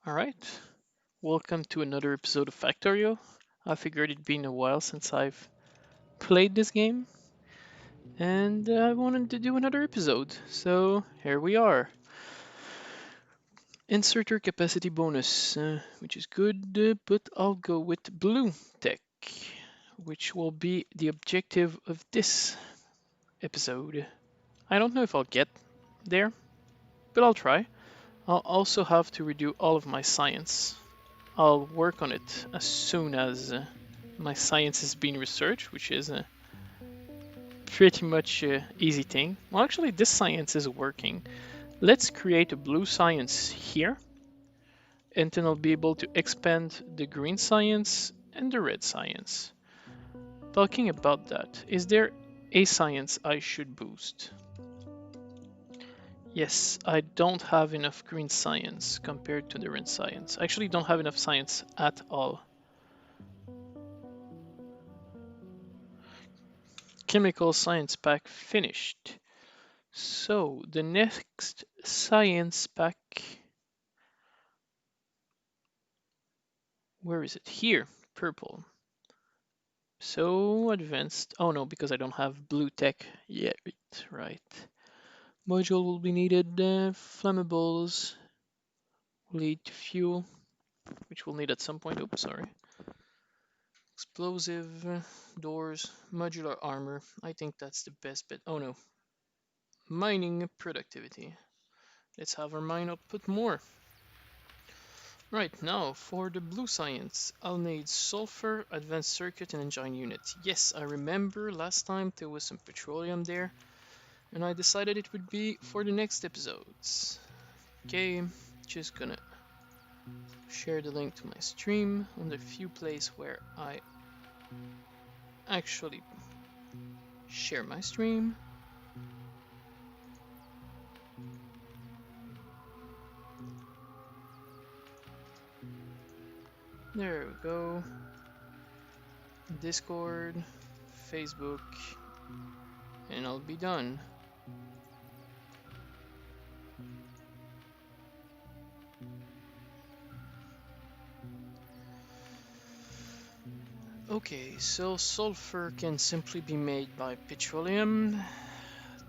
Alright, welcome to another episode of Factorio. I figured it'd been a while since I've played this game, and I wanted to do another episode, so here we are. Inserter capacity bonus, which is good, but I'll go with blue tech, which will be the objective of this episode. I don't know if I'll get there, but I'll try. I'll also have to redo all of my science. I'll work on it as soon as my science is being researched, which is a pretty much easy thing. Well, actually, this science is working. Let's create a blue science here, and then I'll be able to expand the green science and the red science. Talking about that, is there a science I should boost? Yes, I don't have enough green science compared to the red science. I actually don't have enough science at all. Chemical science pack finished. So the next science pack, where is it? Here, purple. So advanced. Oh no, because I don't have blue tech yet. Right. Module will be needed. Flammables will lead to fuel, which we'll need at some point. Oops, sorry. Explosive doors, modular armor. I think that's the best bet. Oh no. Mining productivity. Let's have our mine output more. Right, now for the blue science, I'll need sulfur, advanced circuit, and engine unit. Yes, I remember last time there was some petroleum there, and I decided it would be for the next episodes. Okay, just gonna share the link to my stream on the few places where I actually share my stream. There we go. Discord, Facebook, and I'll be done. Okay, so sulfur can simply be made by petroleum.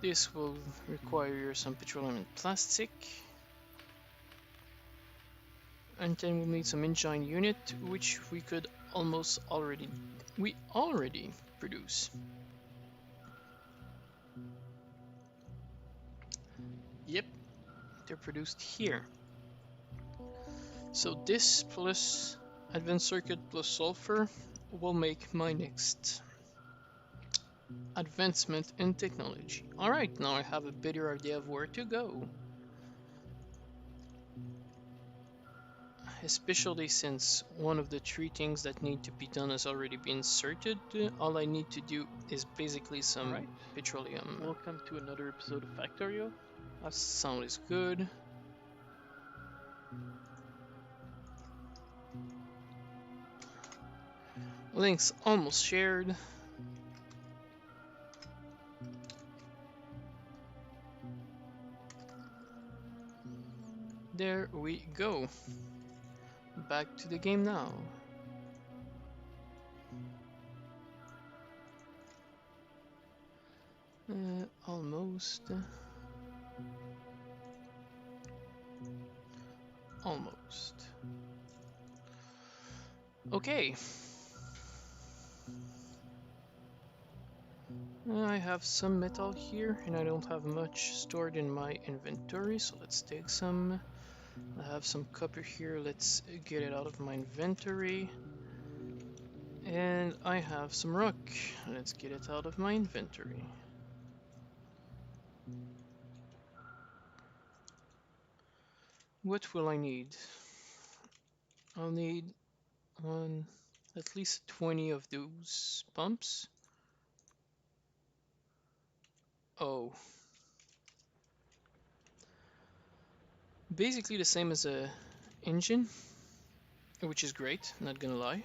This will require some petroleum and plastic. And then we'll need some engine unit, which we could we already produce. Yep, they're produced here. So this plus advanced circuit plus sulfur will make my next advancement in technology. Alright, now I have a better idea of where to go. Especially since one of the three things that need to be done has already been inserted. All I need to do is basically some petroleum. Welcome to another episode of Factorio. That sound is good. Links almost shared. There we go. Back to the game now. Almost. Almost. Okay. I have some metal here, and I don't have much stored in my inventory, so let's take some. I have some copper here, let's get it out of my inventory. And I have some rock, let's get it out of my inventory. What will I need? I'll need at least 20 of those pumps. Oh. Basically the same as a engine, which is great, not gonna lie.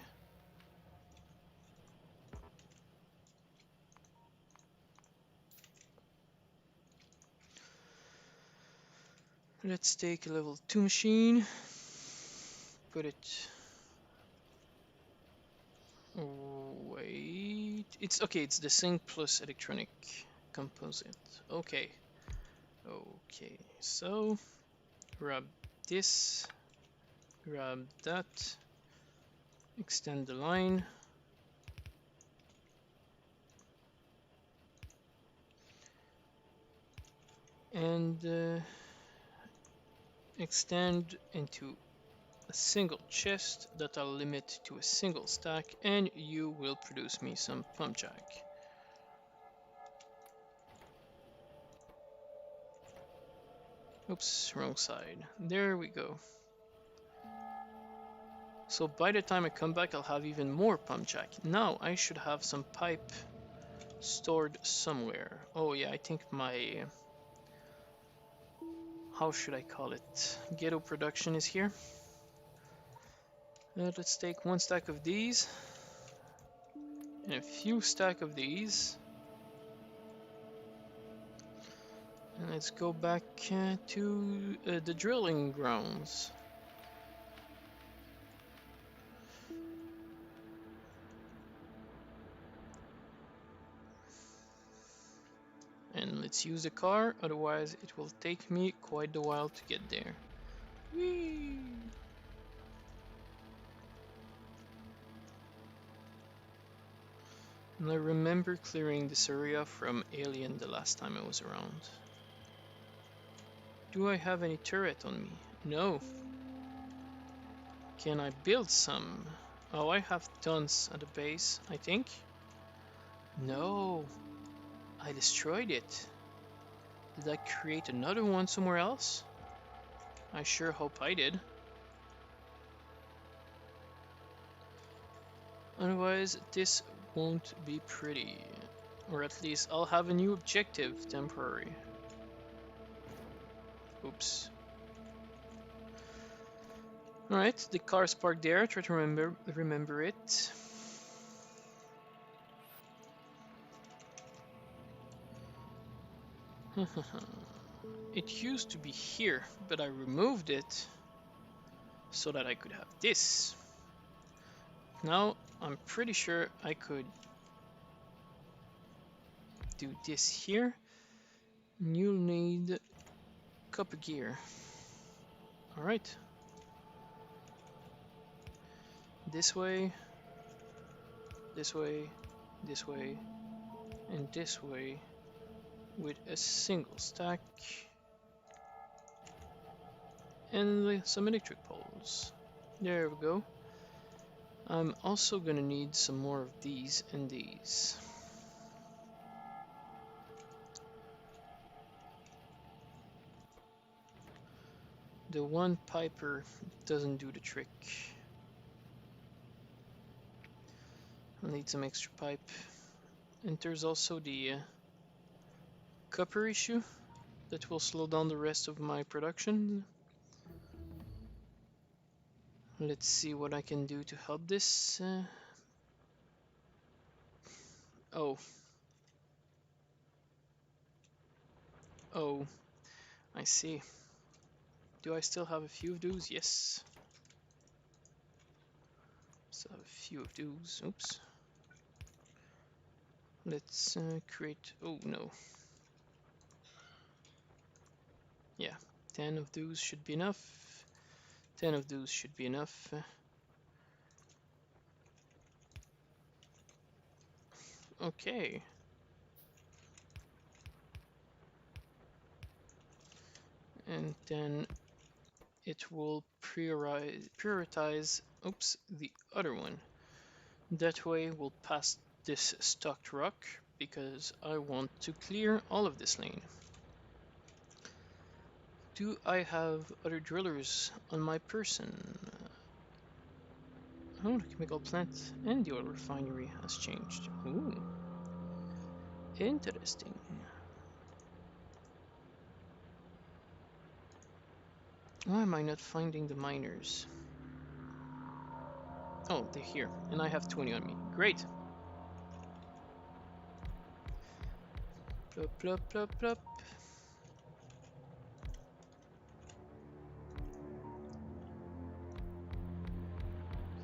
Let's take a level 2 machine. put it? Wait, it's okay. It's the sink plus electronic composite. Okay. Okay, so grab this, grab that, extend the line. And extend into a single chest that I'll limit to a single stack, and you will produce me some pump jack. Oops, wrong side. There we go. So by the time I come back, I'll have even more pump jack. Now I should have some pipe stored somewhere. Oh yeah, I think my... how should I call it? Ghetto production is here. Let's take one stack of these and a few stack of these. And let's go back to the drilling grounds. And let's use the car, otherwise it will take me quite a while to get there. Whee! And I remember clearing this area from Alien the last time I was around. Do I have any turret on me? No. Can I build some? Oh, I have tons at the base, I think. No. I destroyed it. Did I create another one somewhere else? I sure hope I did. Otherwise, this won't be pretty. Or at least I'll have a new objective temporary. Oops. Alright, the car's parked there. Try to remember it. It used to be here, but I removed it so that I could have this. Now I'm pretty sure I could do this here. You'll need copper gear. Alright. This way, this way, this way, and this way with a single stack and some electric poles. There we go. I'm also gonna need some more of these and these. The one piper doesn't do the trick. I'll need some extra pipe. And there's also the copper issue that will slow down the rest of my production. Let's see what I can do to help this. Oh. Oh, I see. Do I still have a few of those? Yes. Still have a few of those. Oops. Let's create... oh no. Yeah, 10 of those should be enough. 10 of those should be enough. Okay. And then it will prioritize, oops, the other one. That way we'll pass this stocked rock because I want to clear all of this lane. Do I have other drillers on my person? Oh, the chemical plant and the oil refinery has changed. Ooh. Interesting. Why am I not finding the miners? Oh, they're here, and I have 20 on me. Great. Plop, plop, plop, plop.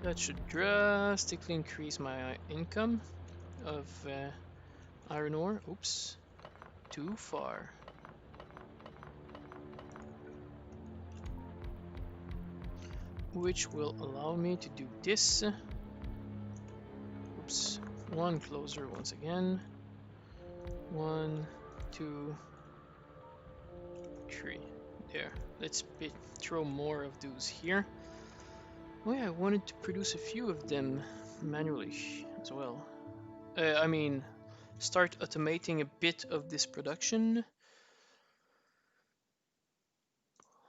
That should drastically increase my income of iron ore. Oops, too far. Which will allow me to do this. Oops, one closer once again. 1, 2, 3. There. Let's throw more of those here. Oh yeah, I wanted to produce a few of them manually as well. I mean, start automating a bit of this production.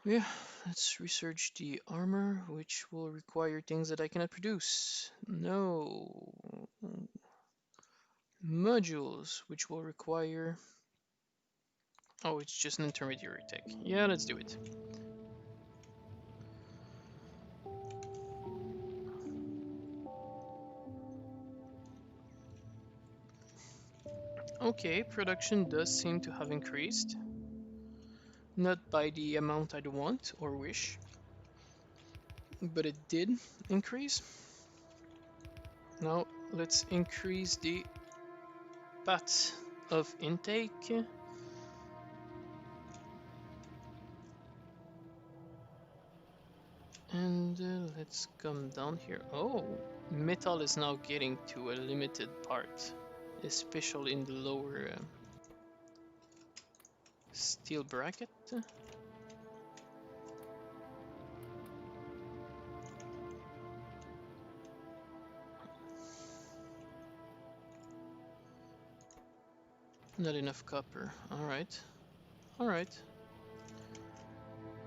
Yeah, let's research the armor, which will require things that I cannot produce. No. Modules, which will require... Oh, it's just an intermediary tech. Yeah, let's do it. Okay, production does seem to have increased. Not by the amount I'd want or wish, but it did increase. Now let's increase the path of intake. And let's come down here. Oh, metal is now getting to a limited part, especially in the lower steel bracket. Not enough copper. Alright. Alright.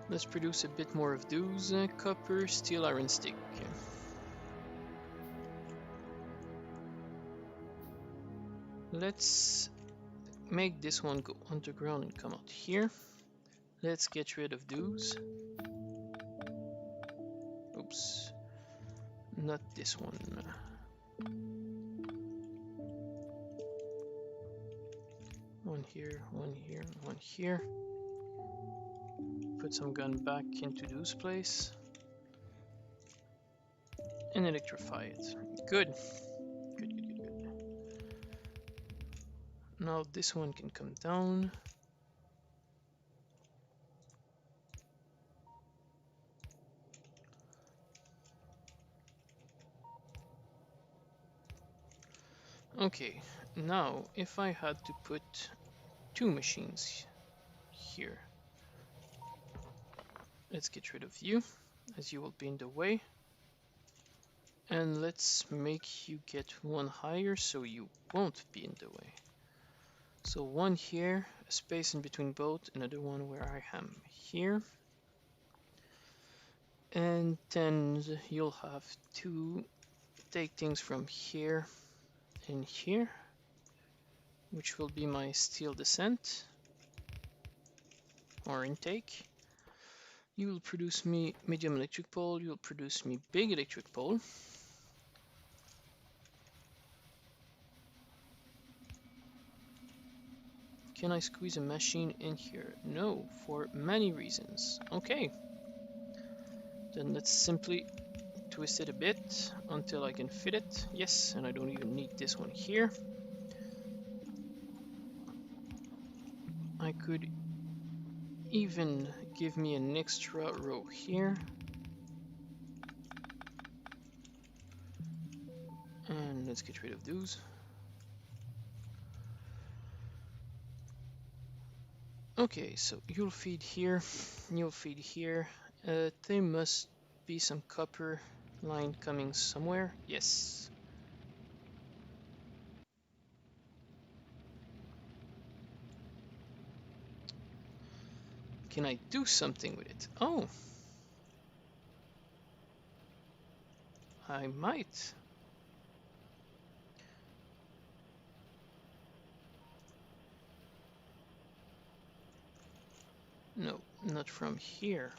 Let's produce a bit more of those. Copper, steel, iron stick. Let's make this one go underground and come out here. Let's get rid of those. Oops. Not this one. One here, one here, one here. Put some gun back into those place. And electrify it. Good. Good, good, good, good. Now this one can come down. Okay, now if I had to put 2 machines here. Let's get rid of you, as you will be in the way. And let's make you get one higher so you won't be in the way. So one here, a space in between both, another one where I am here. And then you'll have to take things from here and here, which will be my steel descent or intake. You will produce me medium electric pole, you'll produce me big electric pole. Can I squeeze a machine in here? No, for many reasons. Okay. Then let's simply twist it a bit until I can fit it. Yes, and I don't even need this one here. I could even give me an extra row here. And let's get rid of those. Okay, so you'll feed here, you'll feed here. There must be some copper line coming somewhere. Yes. Can I do something with it? Oh. I might. No, not from here.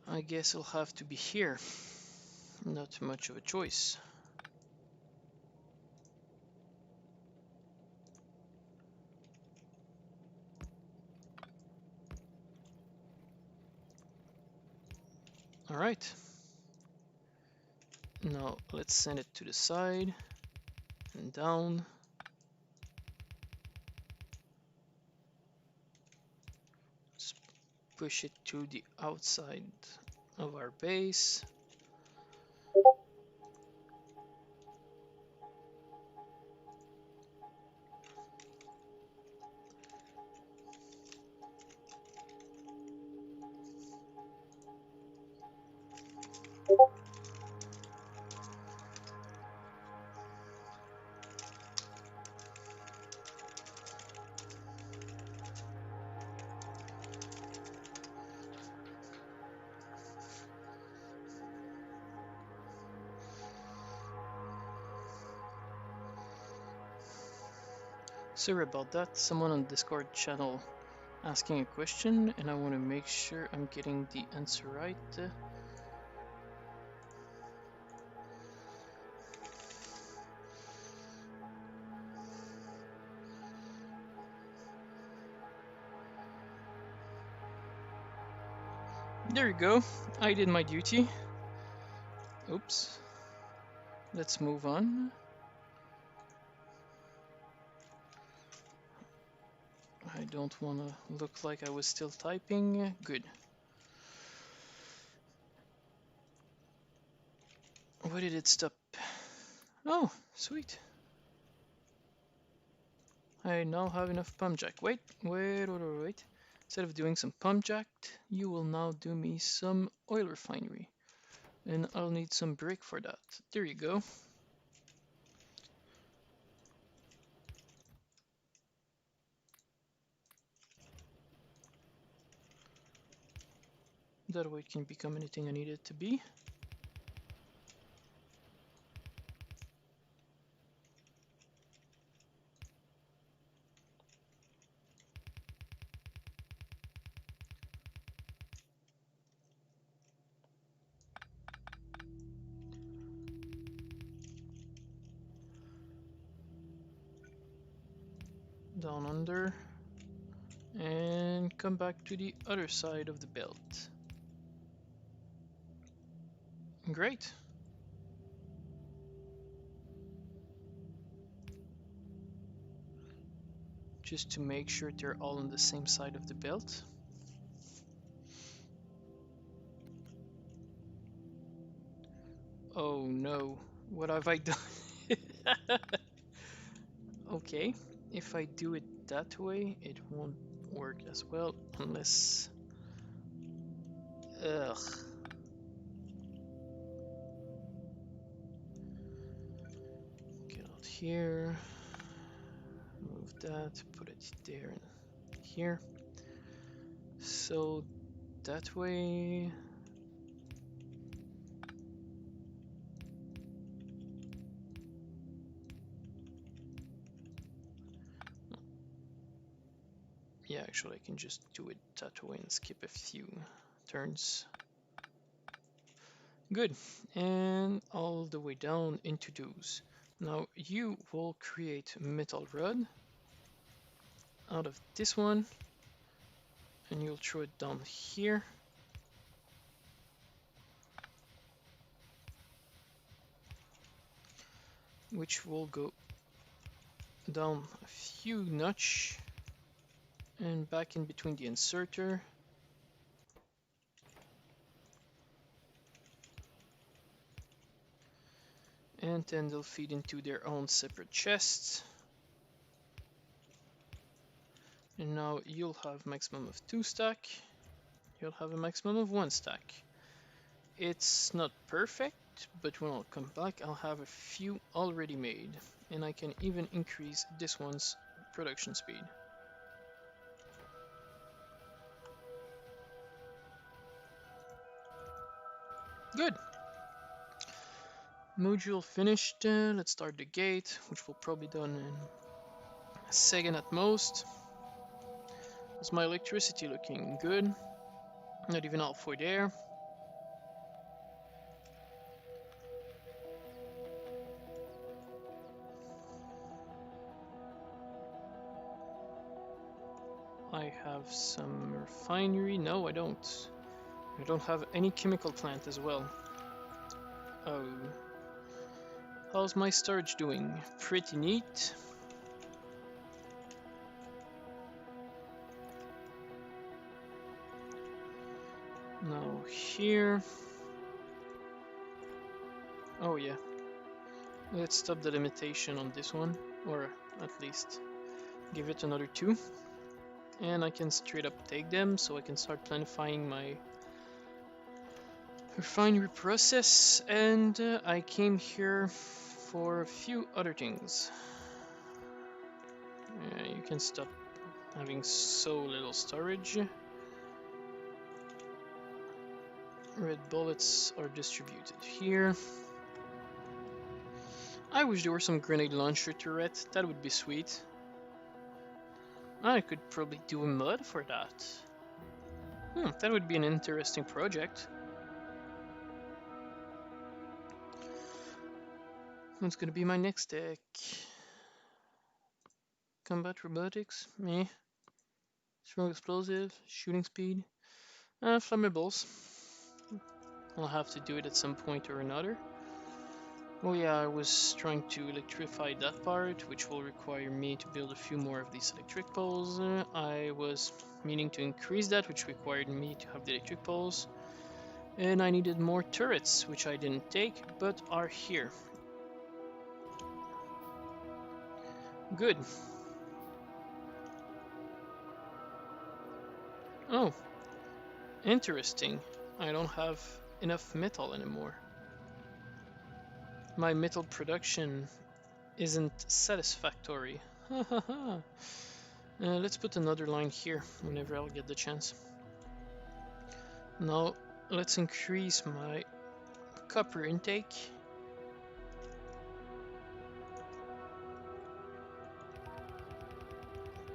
I guess it'll have to be here. Not much of a choice. All right. Now let's send it to the side and down. Let's push it to the outside of our base. Sorry about that, someone on the Discord channel asking a question, and I want to make sure I'm getting the answer right. There you go, I did my duty. Oops. Let's move on. I don't want to look like I was still typing. Good. Why did it stop? Oh, sweet. I now have enough pump jack. Wait. Instead of doing some pump jack, you will now do me some oil refinery. And I'll need some brick for that. There you go. That way it can become anything I need it to be. Down under. And come back to the other side of the belt. Great. Just to make sure they're all on the same side of the belt. Oh no, what have I done? Okay, if I do it that way, it won't work as well, unless... Ugh. Get out here, move that, put it there and here. So that way... Yeah, actually I can just do it that way and skip a few turns. Good, and all the way down into those. Now you will create metal rod out of this one, and you'll throw it down here. Which will go down a few notch and back in between the inserter. And then they'll feed into their own separate chests. And now you'll have maximum of 2 stack. You'll have a maximum of 1 stack. It's not perfect, but when I'll come back, I'll have a few already made. And I can even increase this one's production speed. Good. Module finished. Let's start the gate, which will probably be done in a second at most. Is my electricity looking good? Not even halfway there. I have some refinery. No, I don't. I don't have any chemical plant as well. Oh. How's my storage doing? Pretty neat. Now here. Oh yeah. Let's stop the limitation on this one, or at least give it another 2. And I can straight up take them, so I can start planifying my refinery process. And I came here for a few other things. You can stop having so little storage. Red bullets are distributed here. I wish there were some grenade launcher turret, that would be sweet. I could probably do a mod for that. That would be an interesting project. What's gonna be my next deck? Combat robotics, meh. Strong explosive, shooting speed. Flammables. I'll have to do it at some point or another. Oh yeah, I was trying to electrify that part, which will require me to build a few more of these electric poles. I was meaning to increase that, which required me to have the electric poles. And I needed more turrets, which I didn't take, but are here. Good. Oh, interesting. I don't have enough metal anymore. My metal production isn't satisfactory. Let's put another line here whenever I'll get the chance. Now let's increase my copper intake.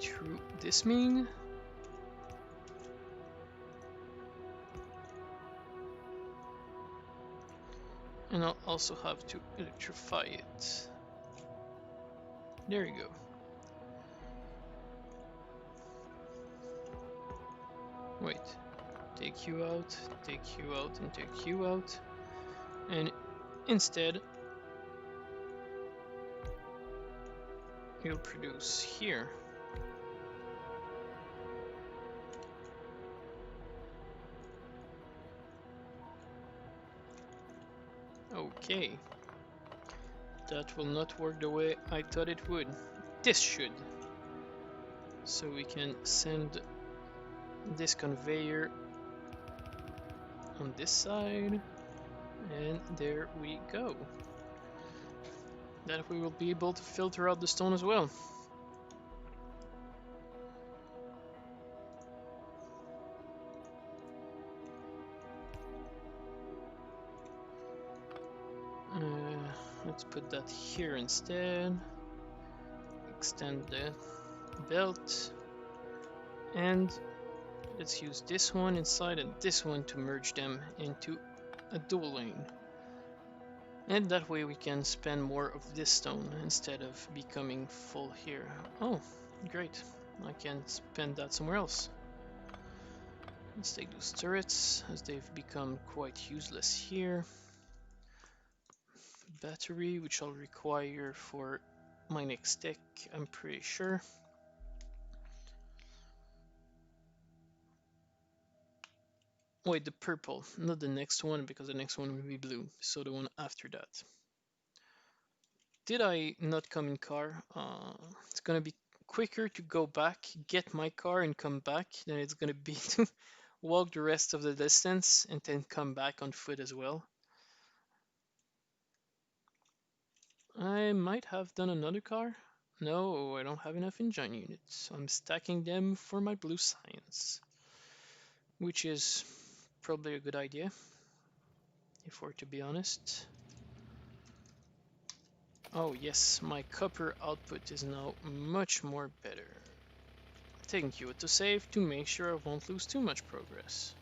Through this mean. And I'll also have to electrify it. There you go. Wait, take you out, and take you out. And instead, you'll produce here. Okay. That will not work the way I thought it would. This should. So we can send this conveyor on this side. And there we go. That we will be able to filter out the stone as well. Let's put that here instead. Extend the belt. And let's use this one inside and this one to merge them into a dual lane. And that way we can spend more of this stone instead of becoming full here. Oh, great. I can spend that somewhere else. Let's take those turrets, as they've become quite useless here. Battery, which I'll require for my next deck, I'm pretty sure. Wait, the purple, not the next one, because the next one will be blue, so the one after that. Did I not come in car? It's gonna be quicker to go back, get my car and come back than it's gonna be to walk the rest of the distance and then come back on foot as well. I might have done another car. No, I don't have enough engine units. I'm stacking them for my blue science, which is probably a good idea, if we're to be honest. Oh yes, my copper output is now much more better. Taking Q to save to make sure I won't lose too much progress.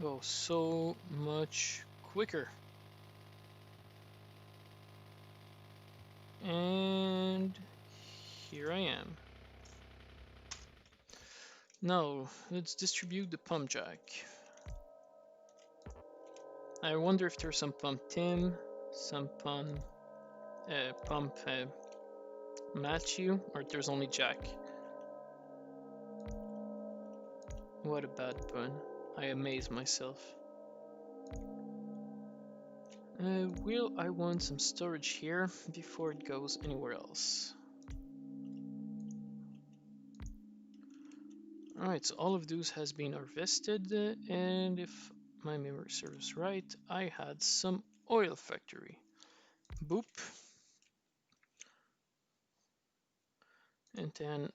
Oh, so much quicker. And here I am. Now, let's distribute the pump jack. I wonder if there's some pump Tim, some pump Matthew, or if there's only Jack. What a bad pun. I amaze myself. Will I want some storage here before it goes anywhere else? Alright, so all of those has been harvested, and if my memory serves right, I had some oil factory. Boop. And then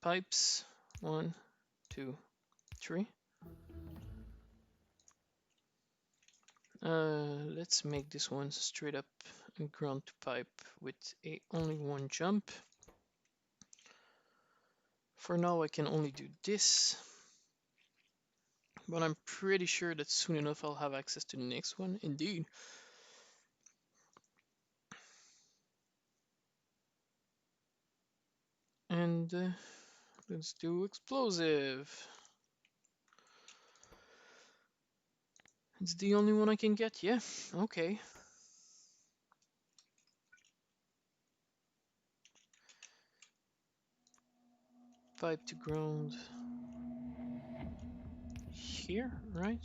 pipes, 1, 2, 3. Let's make this one straight up ground to pipe with only one jump. For now I can only do this, but I'm pretty sure that soon enough I'll have access to the next one. Indeed. And let's do explosive. It's the only one I can get, yeah, okay. Pipe to ground here, right?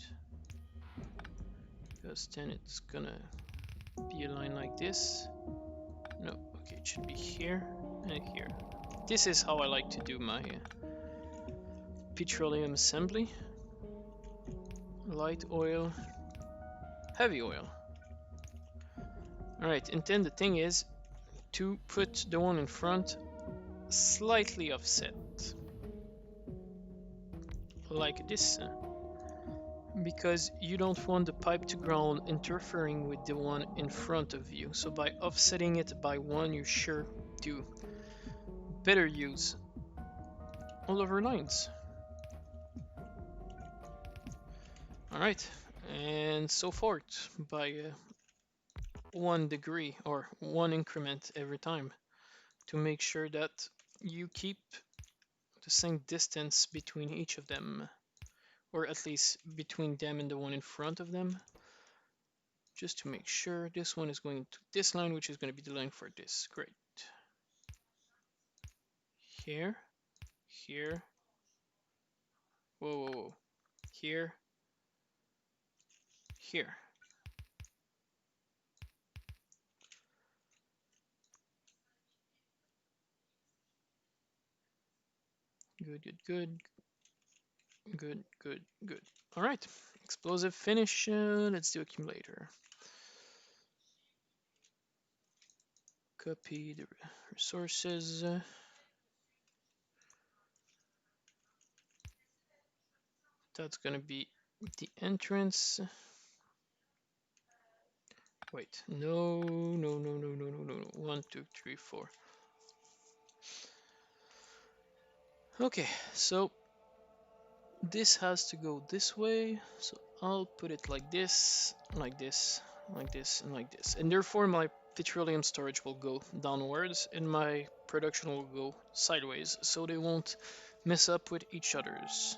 Because then it's gonna be a line like this. No, okay, it should be here and here. This is how I like to do my petroleum assembly. Light oil, heavy oil. Alright, and then the thing is to put the one in front slightly offset. Like this. Because you don't want the pipe to ground interfering with the one in front of you. So by offsetting it by one, you sure do better use all of our lines. Alright, and so forth by 1 degree or 1 increment every time to make sure that you keep the same distance between each of them, or at least between them and the one in front of them, just to make sure. This one is going to this line, which is going to be the line for this. Great. Here, here, whoa, here, here. Good. All right, explosive finish. Let's do accumulator. Copy the resources. That's gonna be the entrance. Wait, no. 1, 2, 3, 4. Okay, so this has to go this way, so I'll put it like this, like this, like this, and like this. And therefore my petroleum storage will go downwards and my production will go sideways, so they won't mess up with each other's.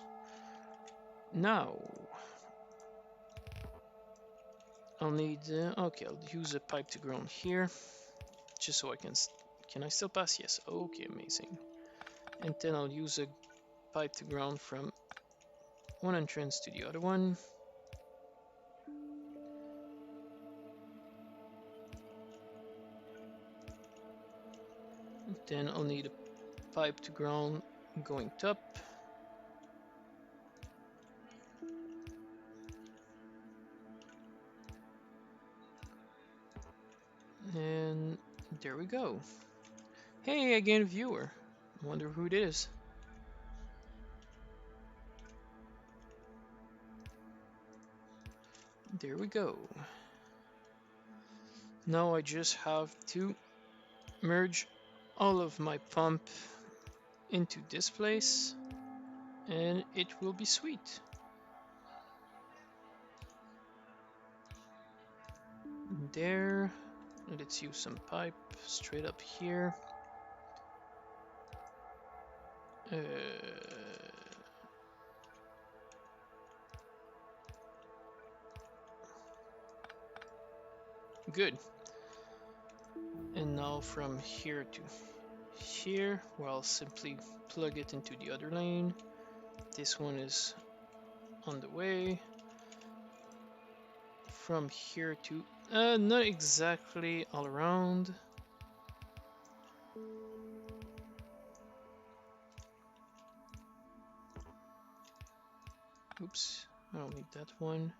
Now, I'll need, okay, I'll use a pipe to ground here, just so I can I still pass? Yes, okay, amazing. And then I'll use a pipe to ground from one entrance to the other one. And then I'll need a pipe to ground going top. And there we go. Hey, I gained a viewer. I wonder who it is. There we go. Now I just have to merge all of my pump into this place and it will be sweet. There, let's use some pipe straight up here. Good. And now from here to here, where I'll simply plug it into the other lane. This one is on the way. From here to, not exactly all around. Oops, I don't need that one.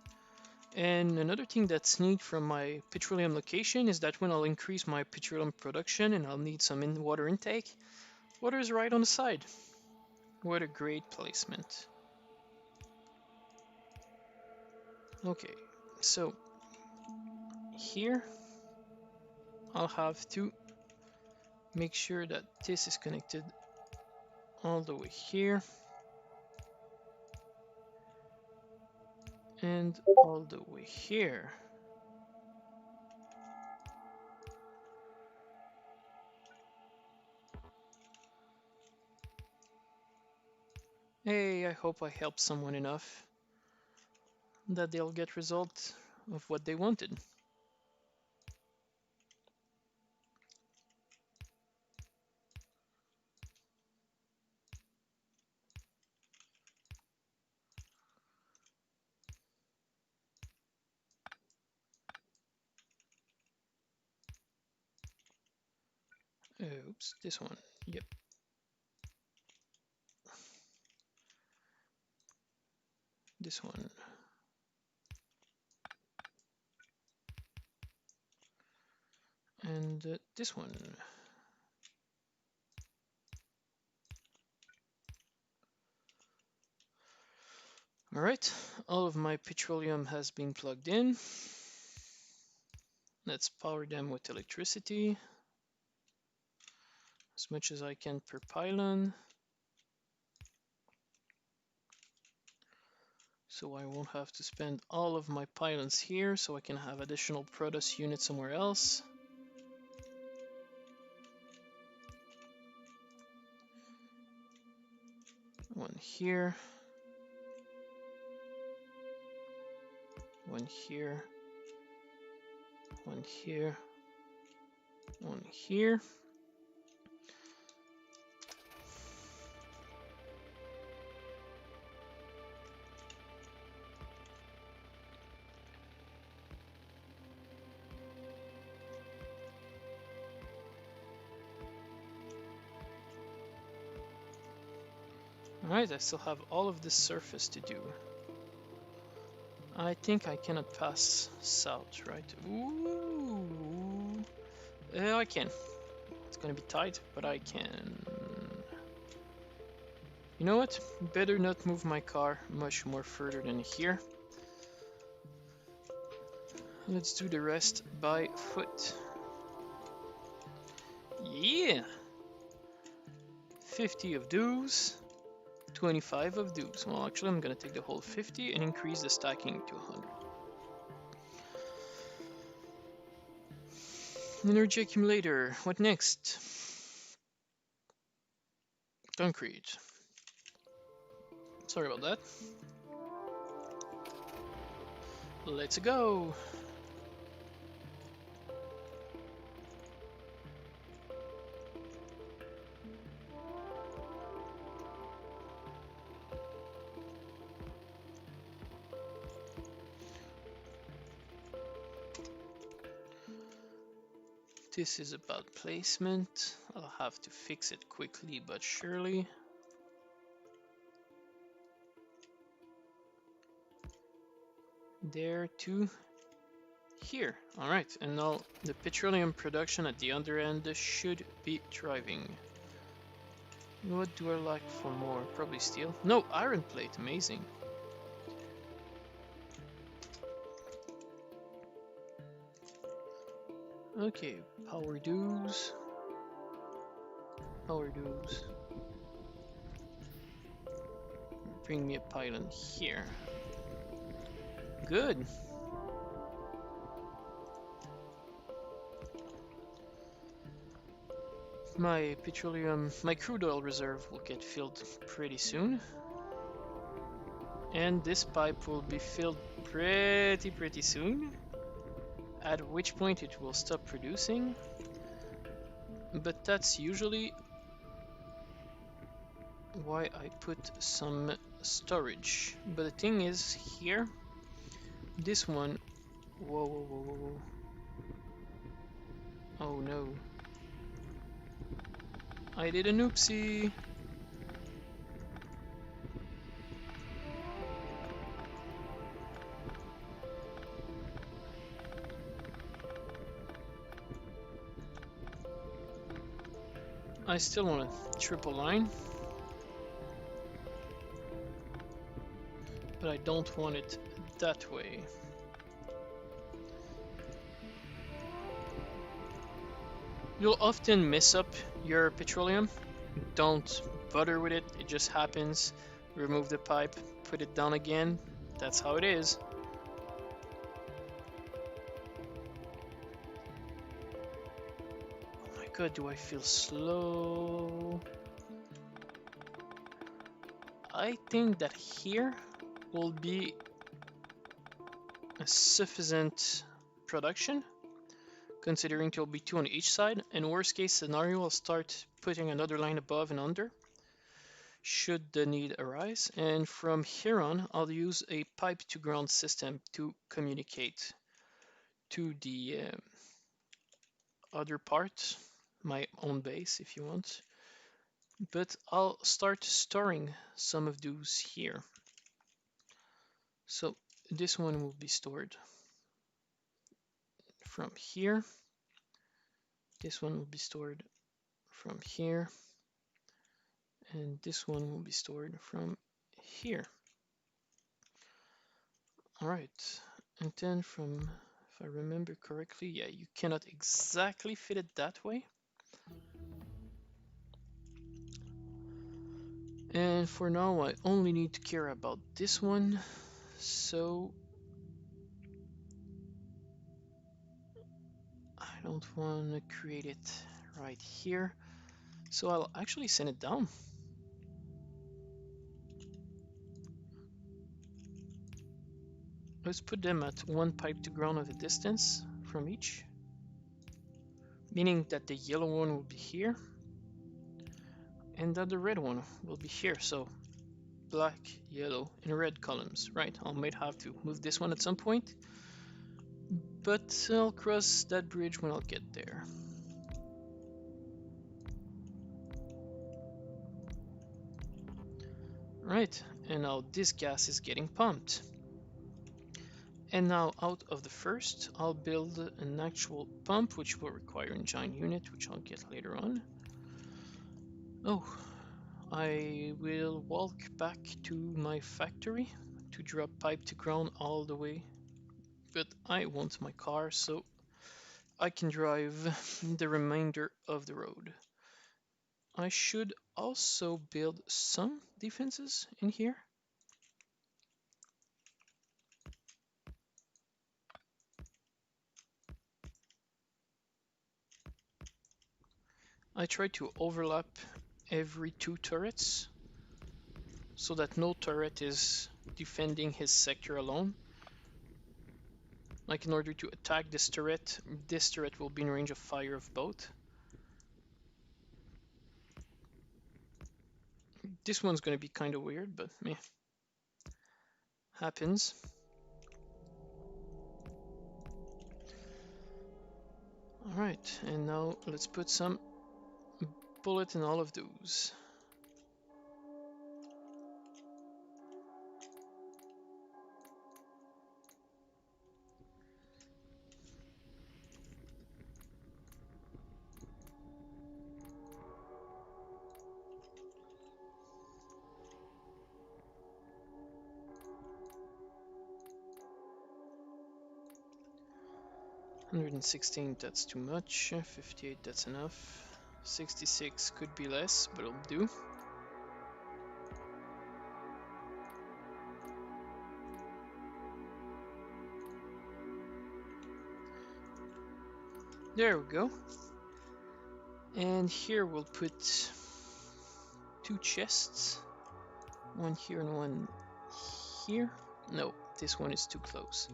And another thing that's neat from my petroleum location is that when I'll increase my petroleum production and I'll need some water intake, water is right on the side. What a great placement. Okay, so here I'll have to make sure that this is connected all the way here and all the way here. Hey, I hope I helped someone enough that they'll get results of what they wanted. Oops, this one. Yep. This one. And this one. Alright, all of my petroleum has been plugged in. Let's power them with electricity as much as I can per pylon, so I won't have to spend all of my pylons here, so I can have additional Protoss units somewhere else. One here. One here. One here. One here. Alright, I still have all of this surface to do. I think I cannot pass south, right? Ooh. I can. It's gonna be tight, but I can. You know what? Better not move my car much more further than here. Let's do the rest by foot. Yeah! 50 of those. 25 of those. Well, actually, I'm gonna take the whole 50 and increase the stacking to 100. Energy accumulator. What next? Concrete. Sorry about that. Let's go. This is about placement. I'll have to fix it quickly but surely. There to here. Alright, and now the petroleum production at the other end should be thriving. What do I like for more? Probably steel. No, iron plate. Amazing. Okay, power dues. Power dues. Bring me a pylon here. Good. My petroleum, my crude oil reserve will get filled pretty soon. And this pipe will be filled pretty soon. At which point it will stop producing. But that's usually why I put some storage. But the thing is here, this one, whoa. Oh no. I did an oopsie. I still want a triple line. But I don't want it that way. You'll often mess up your petroleum. Don't bother with it, it just happens. Remove the pipe, put it down again. That's how it is. Oh my god, do I feel slow? I think that here will be a sufficient production, considering there'll be 2 on each side. In worst case scenario, I'll start putting another line above and under, should the need arise. And from here on, I'll use a pipe to ground system to communicate to the other part, my own base if you want. But I'll start storing some of those here. So this one will be stored from here. This one will be stored from here. And this one will be stored from here. All right, and then from, if I remember correctly, yeah, you cannot exactly fit it that way. And for now, I only need to care about this one. So I don't want to create it right here. So I'll actually send it down. Let's put them at 1 pipe to ground of a distance from each, meaning that the yellow one will be here and that the red one will be here. So black, yellow, and red columns, right? I might have to move this one at some point, but I'll cross that bridge when I'll get there. Right, and now this gas is getting pumped. And now out of the first, I'll build an actual pump, which will require an engine unit, which I'll get later on. Oh, I will walk back to my factory to drop pipe to ground all the way, but I want my car so I can drive the remainder of the road. I should also build some defenses in here. I try to overlap every 2 turrets so that no turret is defending his sector alone. Like in order to attack this turret will be in range of fire of both. This one's gonna be kind of weird, but meh. Happens. Alright, and now let's put some bullet in all of those. $116, that's too much. 58, that's enough. 66 could be less, but it'll do. There we go. And here we'll put 2 chests. One here and one here. No, this one is too close.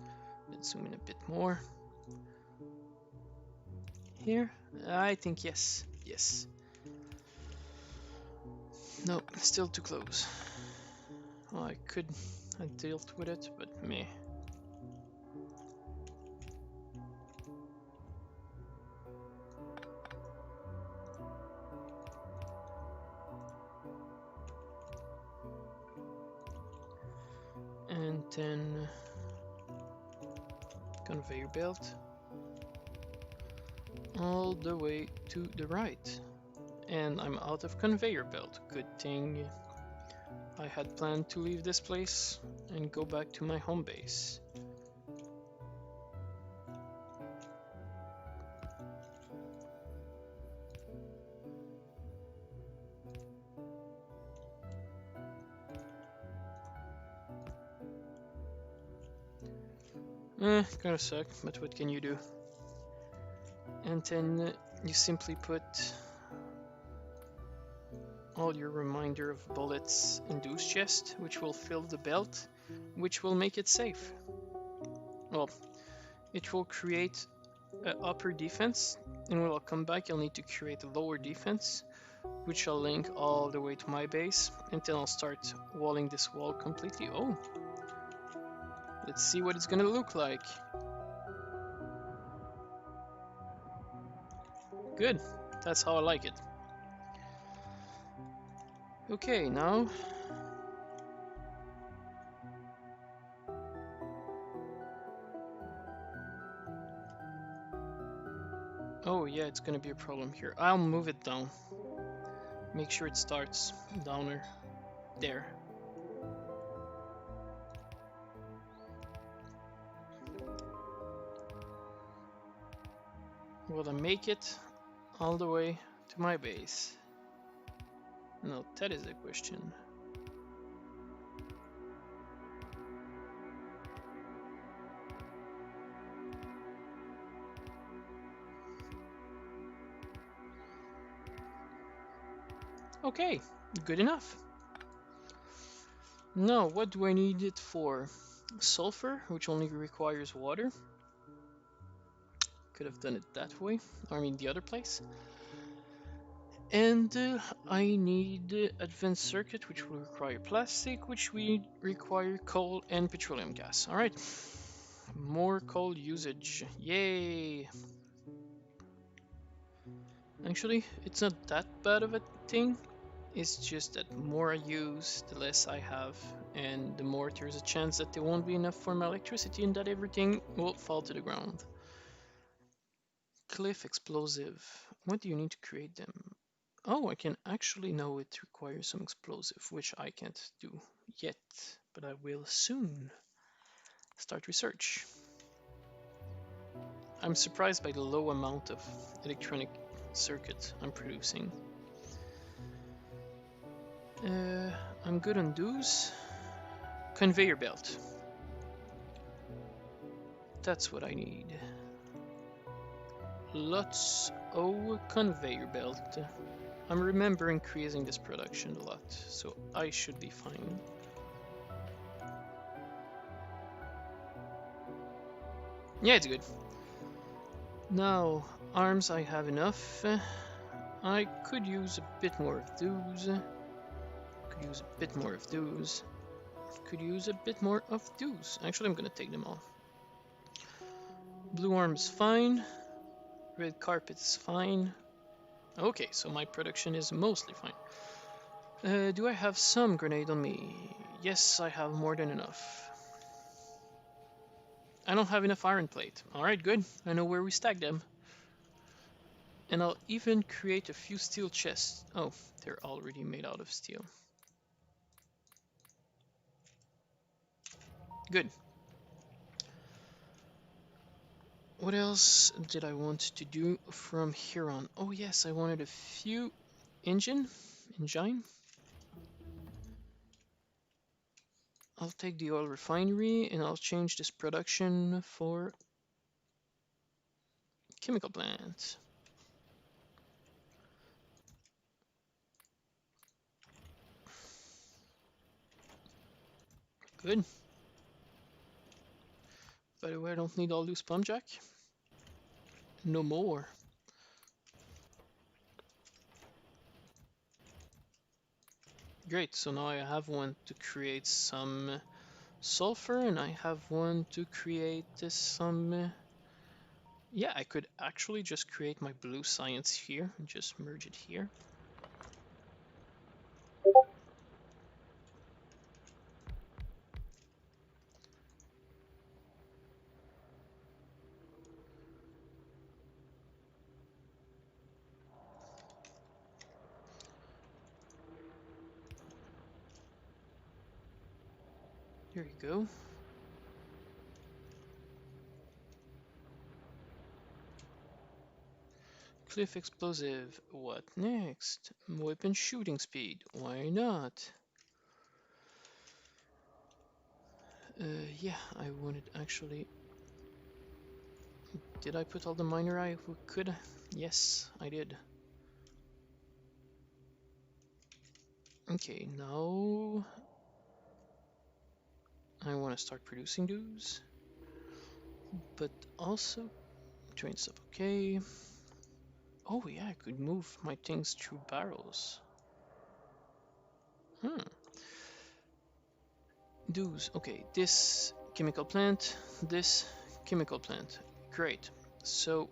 Let's zoom in a bit more. Here? I think yes. Yes. No, still too close. Well, I could have dealt with it, but meh. And then conveyor belt all the way to the right. And I'm out of conveyor belt. Good thing I had planned to leave this place and go back to my home base. Gonna suck, but what can you do? And then you simply put all your reminder of bullets in Deuce chest, which will fill the belt, which will make it safe. Well, it will create an upper defense, and when I'll come back, you'll need to create a lower defense, which I'll link all the way to my base, and then I'll start walling this wall completely. Oh, let's see what it's gonna look like. Good, that's how I like it. Okay, now oh yeah, it's gonna be a problem here. I'll move it down. Make sure it starts downer. There. Will I make it all the way to my base? No, that is the question. Okay, good enough. Now, what do I need it for? Sulfur, which only requires water. Could have done it that way, I mean the other place. And I need advanced circuit, which will require plastic, which we require coal and petroleum gas. All right, more coal usage, yay! Actually, it's not that bad of a thing. It's just that the more I use, the less I have, and the more there's a chance that there won't be enough for my electricity and that everything will fall to the ground. Cliff explosive. What do you need to create them? Oh, I can actually know it requires some explosive, which I can't do yet, but I will soon. Start research. I'm surprised by the low amount of electronic circuit I'm producing. I'm good on those. Conveyor belt. That's what I need. Lots of conveyor belt. I'm remembering increasing this production a lot, so I should be fine. Yeah, it's good. Now, arms I have enough. I could use a bit more of those. Could use a bit more of those. Could use a bit more of those. Actually, I'm gonna take them all. Blue arms fine. Red carpet's fine. Okay, so my production is mostly fine. Do I have some grenade on me? Yes, I have more than enough. I don't have enough iron plate. Alright, good. I know where we stack them. And I'll even create a few steel chests. Oh, they're already made out of steel. Good. What else did I want to do from here on? Oh yes, I wanted a few engine. I'll take the oil refinery and I'll change this production for chemical plant. Good. By the way, I don't need all loose pump jack. No more. Great, so now I have one to create some sulfur, and I have one to create some... Yeah, I could actually just create my blue science here and just merge it here. Here you go. Cliff explosive. What next? Weapon shooting speed. Why not? Yeah, I wanted actually... Did I put all the miner I could? Yes, I did. Okay, now I want to start producing those, but also train stuff. Okay. Oh yeah, I could move my things through barrels. Hmm. Those. Okay, this chemical plant, this chemical plant. Great. So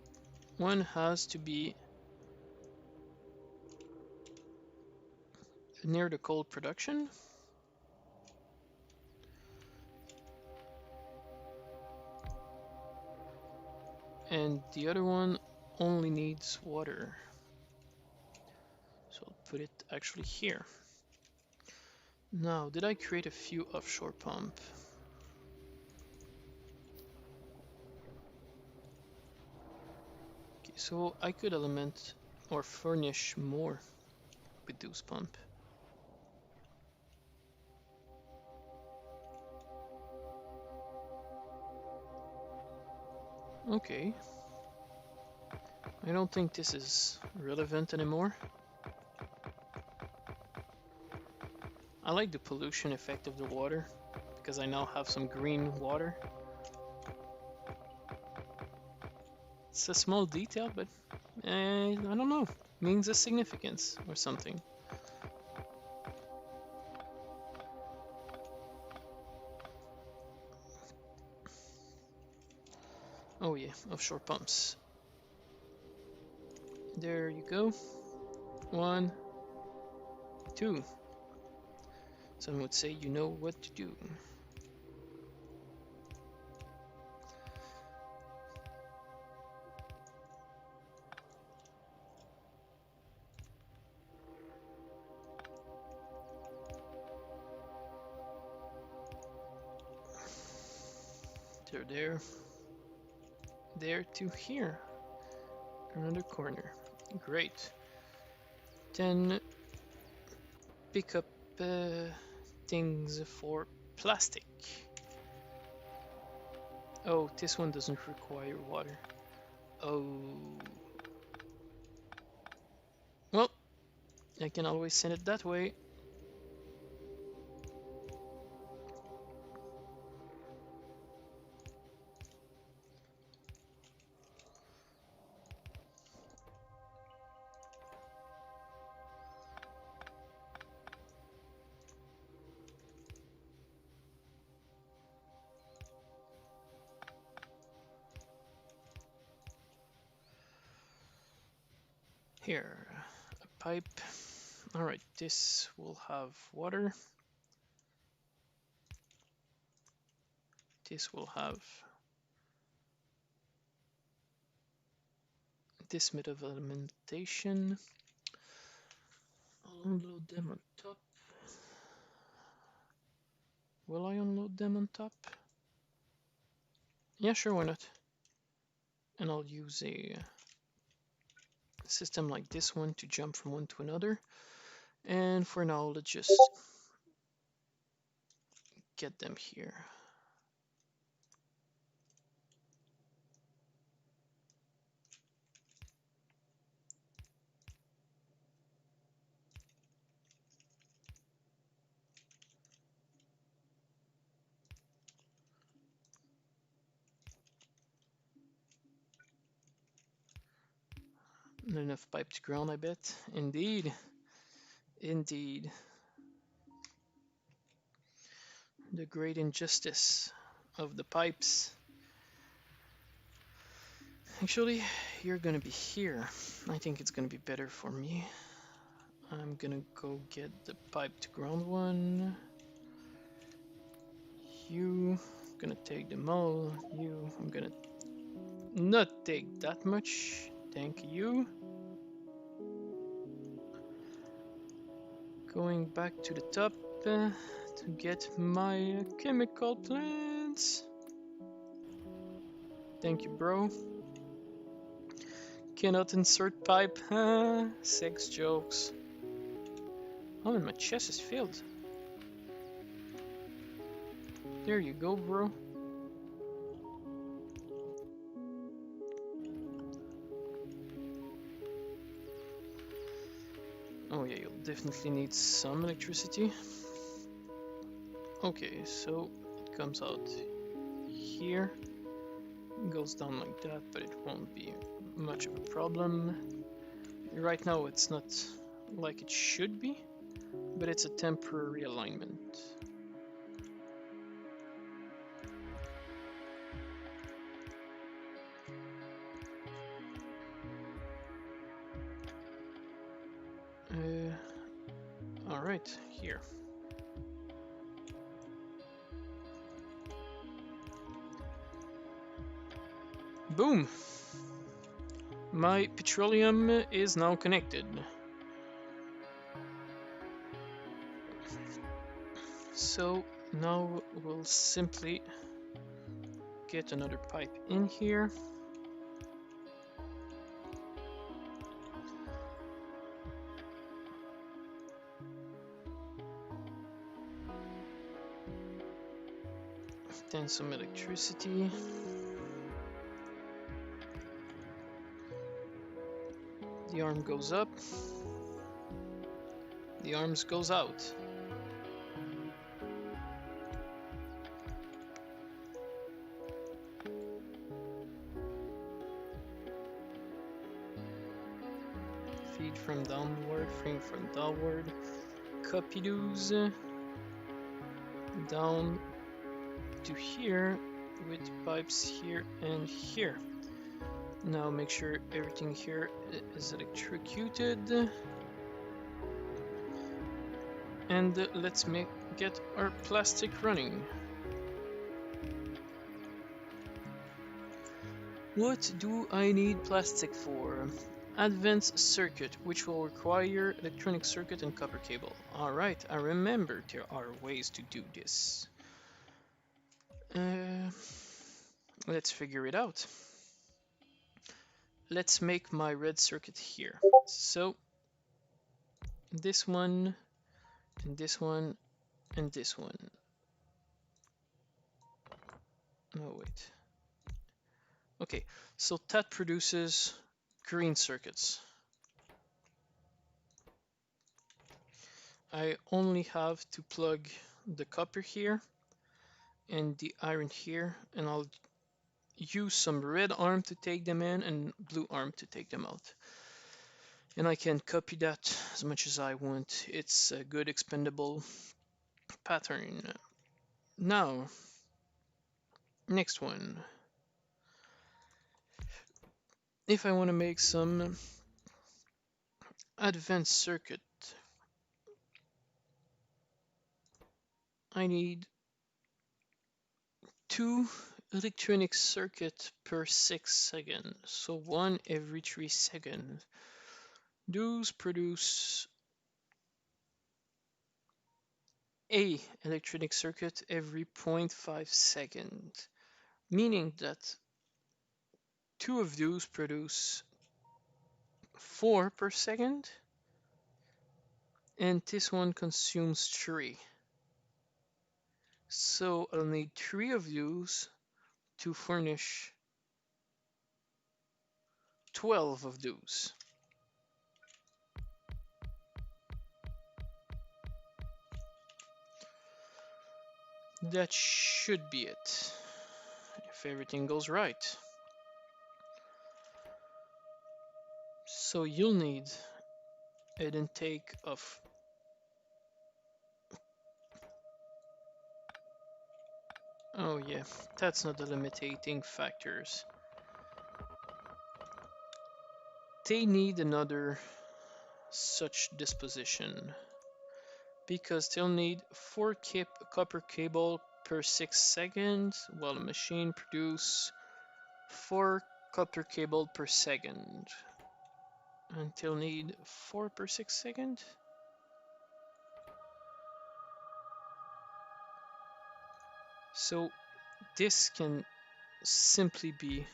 one has to be near the coal production. And the other one only needs water. So I'll put it actually here. Now, did I create a few offshore pump? Okay, so I could element or furnish more with those pump. Okay. I don't think this is relevant anymore. I like the pollution effect of the water because I now have some green water. It's a small detail, but I don't know, means a significance or something. Oh yeah, offshore pumps. There you go. 1, 2. Some would say you know what to do. There. There to here. Another corner. Great. Then pick up things for plastic. Oh, this one doesn't require water. Oh. Well, I can always send it that way. Here, a pipe. Alright, this will have water. This will have this method of alimentation. I'll unload them on top. Will I unload them on top? Yeah, sure, why not? And I'll use a system like this one to jump from one to another. And for now, let's just get them here. Not enough pipe to ground, I bet. Indeed. Indeed. The great injustice of the pipes. Actually, you're gonna be here. I think it's gonna be better for me. I'm gonna go get the pipe to ground one. You, I'm gonna take them all. You, I'm gonna not take that much. Thank you. Going back to the top to get my chemical plants. Thank you, bro. Cannot insert pipe. Sex jokes. Oh, and my chest is filled. There you go, bro. Oh yeah, you'll definitely need some electricity. Okay, so it comes out here. It goes down like that, but it won't be much of a problem. Right now it's not like it should be, but it's a temporary alignment. Alright, here. Boom! My petroleum is now connected. So now we'll simply get another pipe in here. Then some electricity. The arm goes up. The arms goes out. Feed from downward, frame from downward. Copy those down to here with pipes here and here. Now make sure everything here is electrocuted. And let's get our plastic running. What do I need plastic for? Advanced circuit, which will require electronic circuit and copper cable. Alright, I remember there are ways to do this. Let's figure it out. Let's make my red circuit here. So, this one, and this one, and this one. Oh, wait. Okay, so that produces green circuits. I only have to plug the copper here and the iron here, and I'll use some red arm to take them in and blue arm to take them out. And I can copy that as much as I want. It's a good expendable pattern. Now, next one. If I want to make some advanced circuit, I need 2 electronic circuit per 6 seconds, so 1 every 3 seconds. Those produce a electronic circuit every 0.5 seconds, meaning that 2 of those produce 4 per second, and this one consumes 3. So I'll need 3 of those to furnish 12 of those. That should be it, if everything goes right. So you'll need an intake of oh yeah, that's not the limiting factors. They need another such disposition because they'll need 4 copper cable per 6 seconds while the machine produce 4 copper cable per second. And they'll need 4 per 6 second. So this can simply be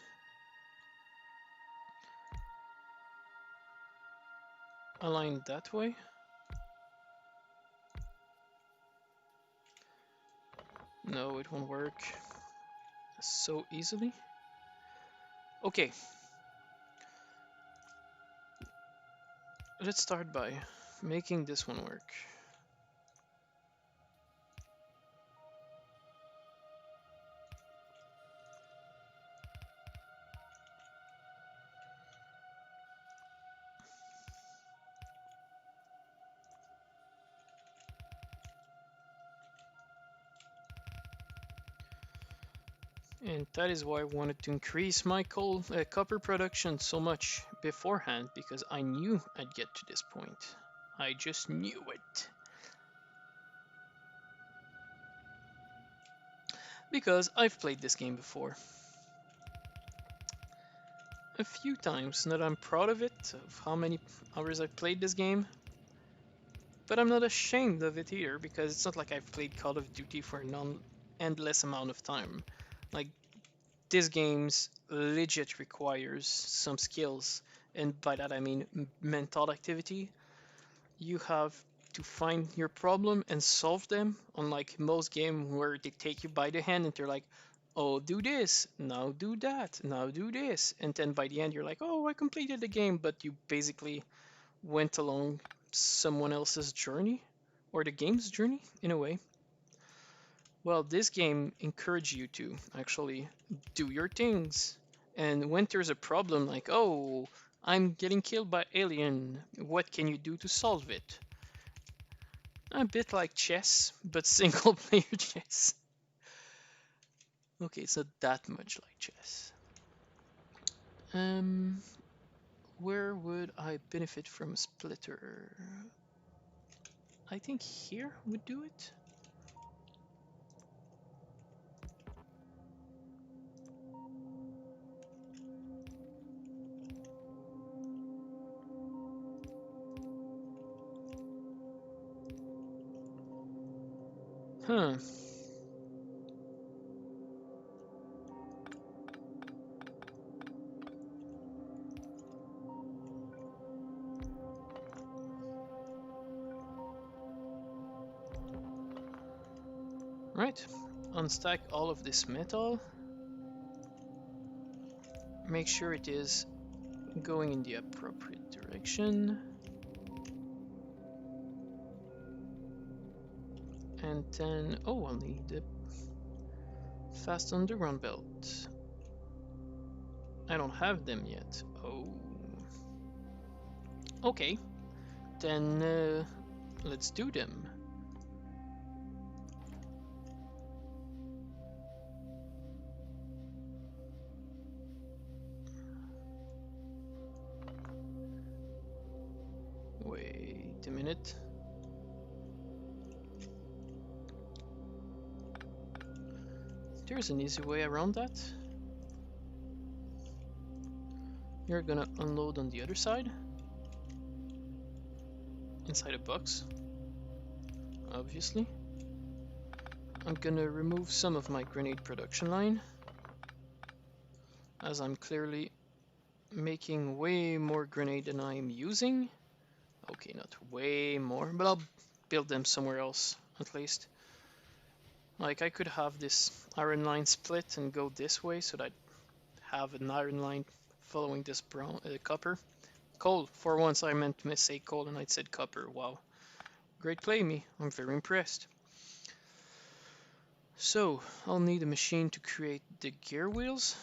aligned that way. No, it won't work so easily. Okay, let's start by making this one work. And that is why I wanted to increase my copper production so much beforehand, because I knew I'd get to this point. I just knew it. Because I've played this game before. A few times, not that I'm proud of it, of how many hours I've played this game. But I'm not ashamed of it either, because it's not like I've played Call of Duty for a non-endless amount of time. Like, this game's legit requires some skills, and by that I mean mental activity. You have to find your problem and solve them, unlike most games where they take you by the hand and they're like, oh, do this, now do that, now do this. And then by the end, you're like, oh, I completed the game, but you basically went along someone else's journey, or the game's journey, in a way. Well, this game encourages you to actually do your things. And when there's a problem like, oh, I'm getting killed by alien, what can you do to solve it? A bit like chess, but single player chess. Okay, it's not that much like chess. Um, where would I benefit from a splitter? I think here would do it. Huh. Right. Unstack all of this metal. Make sure it is going in the appropriate direction. And then, oh, I'll need the fast underground belt. I don't have them yet. Oh. Okay. Then let's do them. Wait a minute. There's an easy way around that. You're gonna unload on the other side. Inside a box. Obviously. I'm gonna remove some of my grenade production line, as I'm clearly making way more grenade than I'm using. Okay, not way more, but I'll build them somewhere else, at least. Like, I could have this iron line split and go this way, so that I'd have an iron line following this brown copper. Coal, for once I meant to say coal and I said copper, wow. Great play, me, I'm very impressed. So, I'll need a machine to create the gear wheels.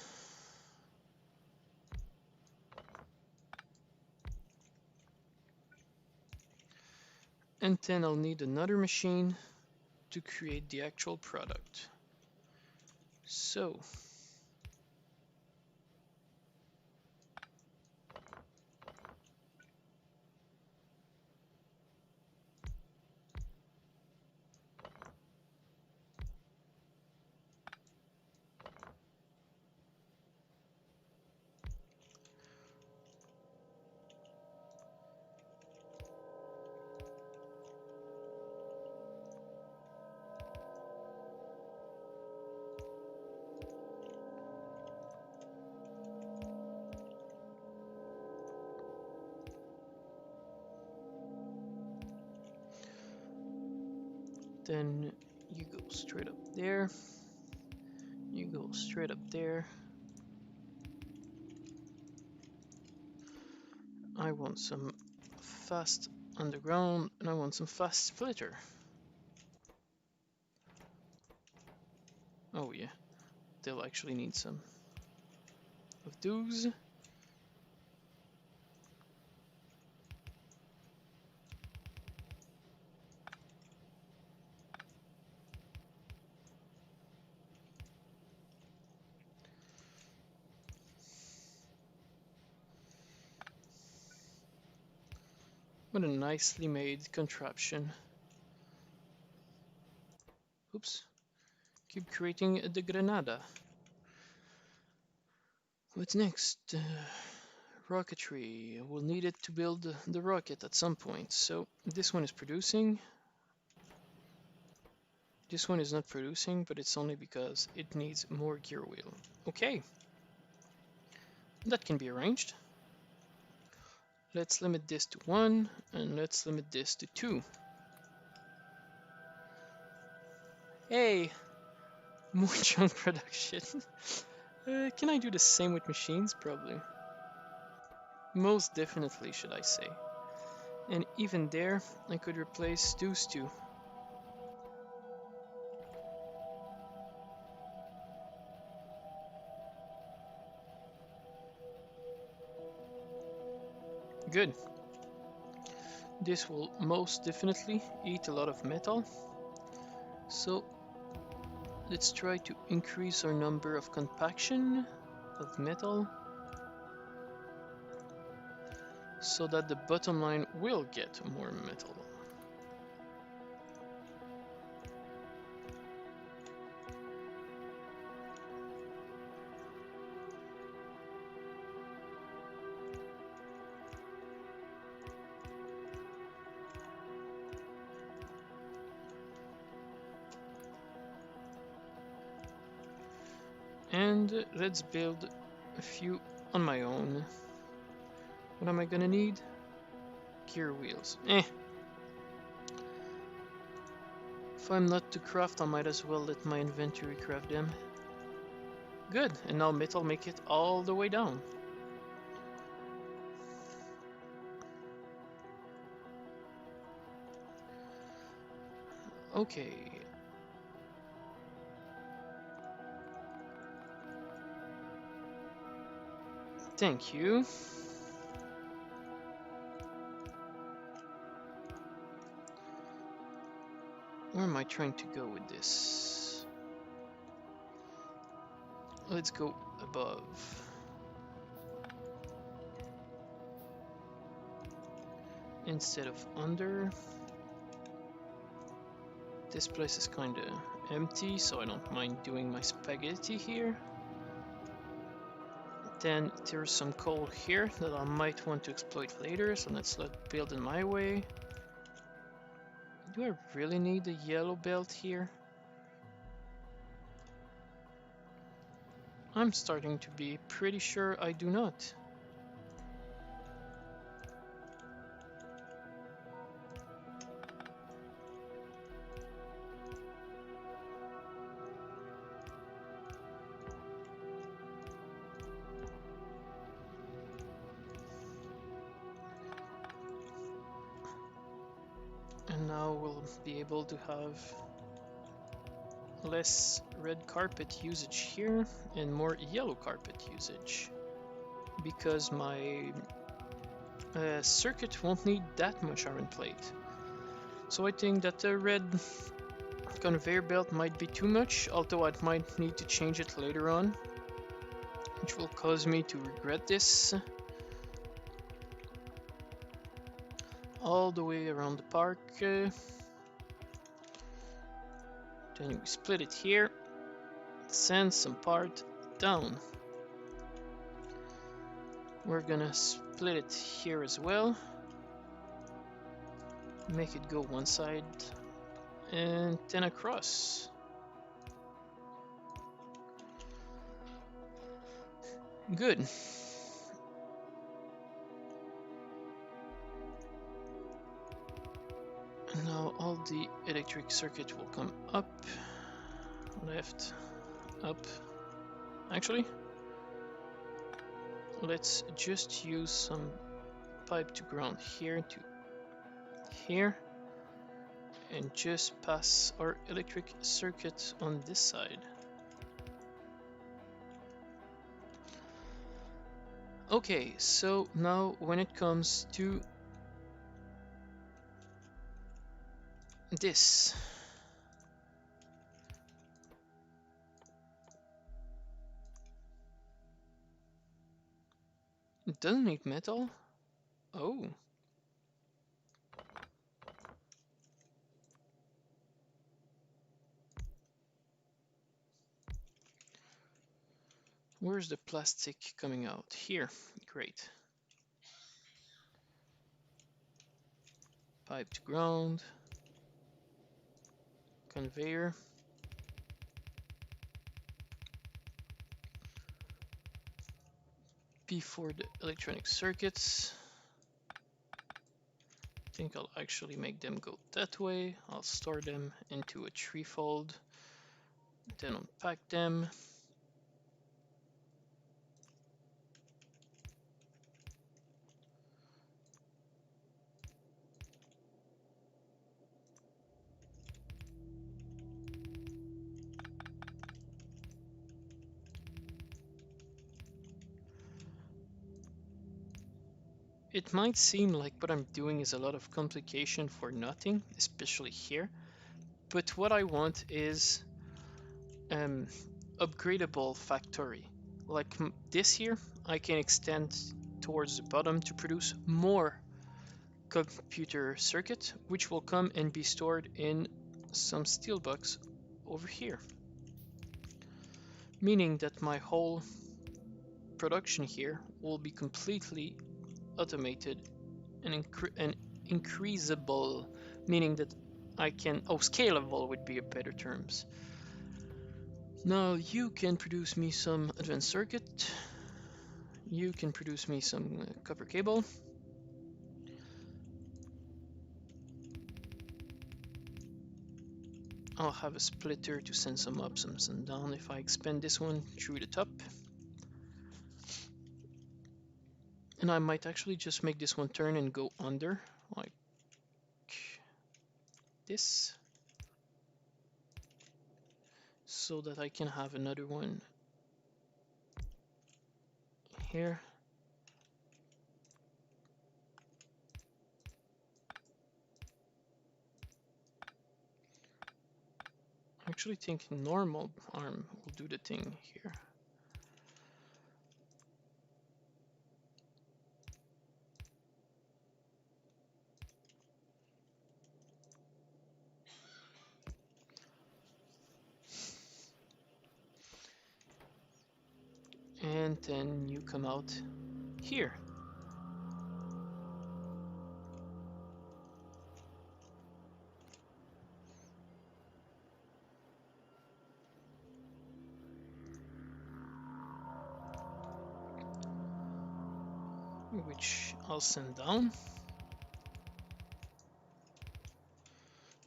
And then I'll need another machine to create the actual product. So then you go straight up there. You go straight up there. I want some fast underground, and I want some fast splitter. Oh yeah, they'll actually need some of those. What a nicely made contraption. Oops. Keep creating the Granada. What's next? Rocketry. We'll need it to build the rocket at some point. So this one is producing. This one is not producing, but it's only because it needs more gear wheel. Okay. That can be arranged. Let's limit this to 1, and let's limit this to 2. Hey! More junk production. Can I do the same with machines? Probably. Most definitely, should I say. And even there, I could replace those two. Good. This will most definitely eat a lot of metal. So let's try to increase our number of compaction of metal so that the bottom line will get more metal. And let's build a few on my own. What am I gonna need? Gear wheels. If I'm not to craft, I might as well let my inventory craft them. Good, and now metal make it all the way down. Okay. Thank you. Where am I trying to go with this? Let's go above. Instead of under. This place is kinda empty, so I don't mind doing my spaghetti here. Then there's some coal here that I might want to exploit later, so let's build in my way. Do I really need a yellow belt here? I'm starting to be pretty sure I do not. And now we'll be able to have less red carpet usage here and more yellow carpet usage, because my circuit won't need that much iron plate. So I think that the red conveyor belt might be too much, although I might need to change it later on, which will cause me to regret this. All the way around the park. Then we split it here, send some part down. We're gonna split it here as well. Make it go one side and then across. Good. Now all the electric circuit will come up, left, up. Actually, let's just use some pipe to ground here to here and just pass our electric circuit on this side. Okay, so now when it comes to this, it doesn't need metal. Oh. Where's the plastic coming out? Here. Great. Pipe to ground. Conveyor. P for the electronic circuits. I think I'll actually make them go that way. I'll store them into a threefold. Then unpack them. It might seem like what I'm doing is a lot of complication for nothing, especially here, but what I want is upgradable factory. Like this here, I can extend towards the bottom to produce more computer circuit, which will come and be stored in some steel box over here. Meaning that my whole production here will be completely automated and increasable, meaning that I can, scalable would be a better terms. Now you can produce me some advanced circuit, you can produce me some copper cable. I'll have a splitter to send some up, some down if I expand this one through the top. And I might actually just make this one turn and go under, like this, so that I can have another one here. I actually think normal arm will do the thing here. And then you come out here. Which I'll send down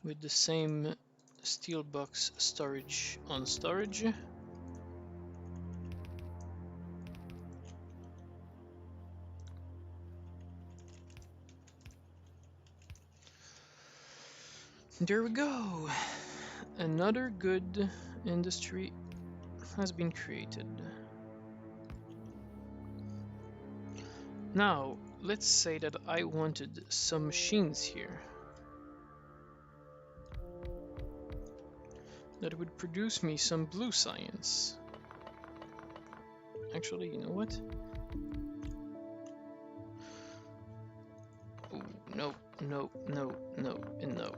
with the same steel box storage on storage. There we go. Another good industry has been created. Now, let's say that I wanted some machines here. that would produce me some blue science. Actually, you know what? Ooh, no, no, no, no, and no.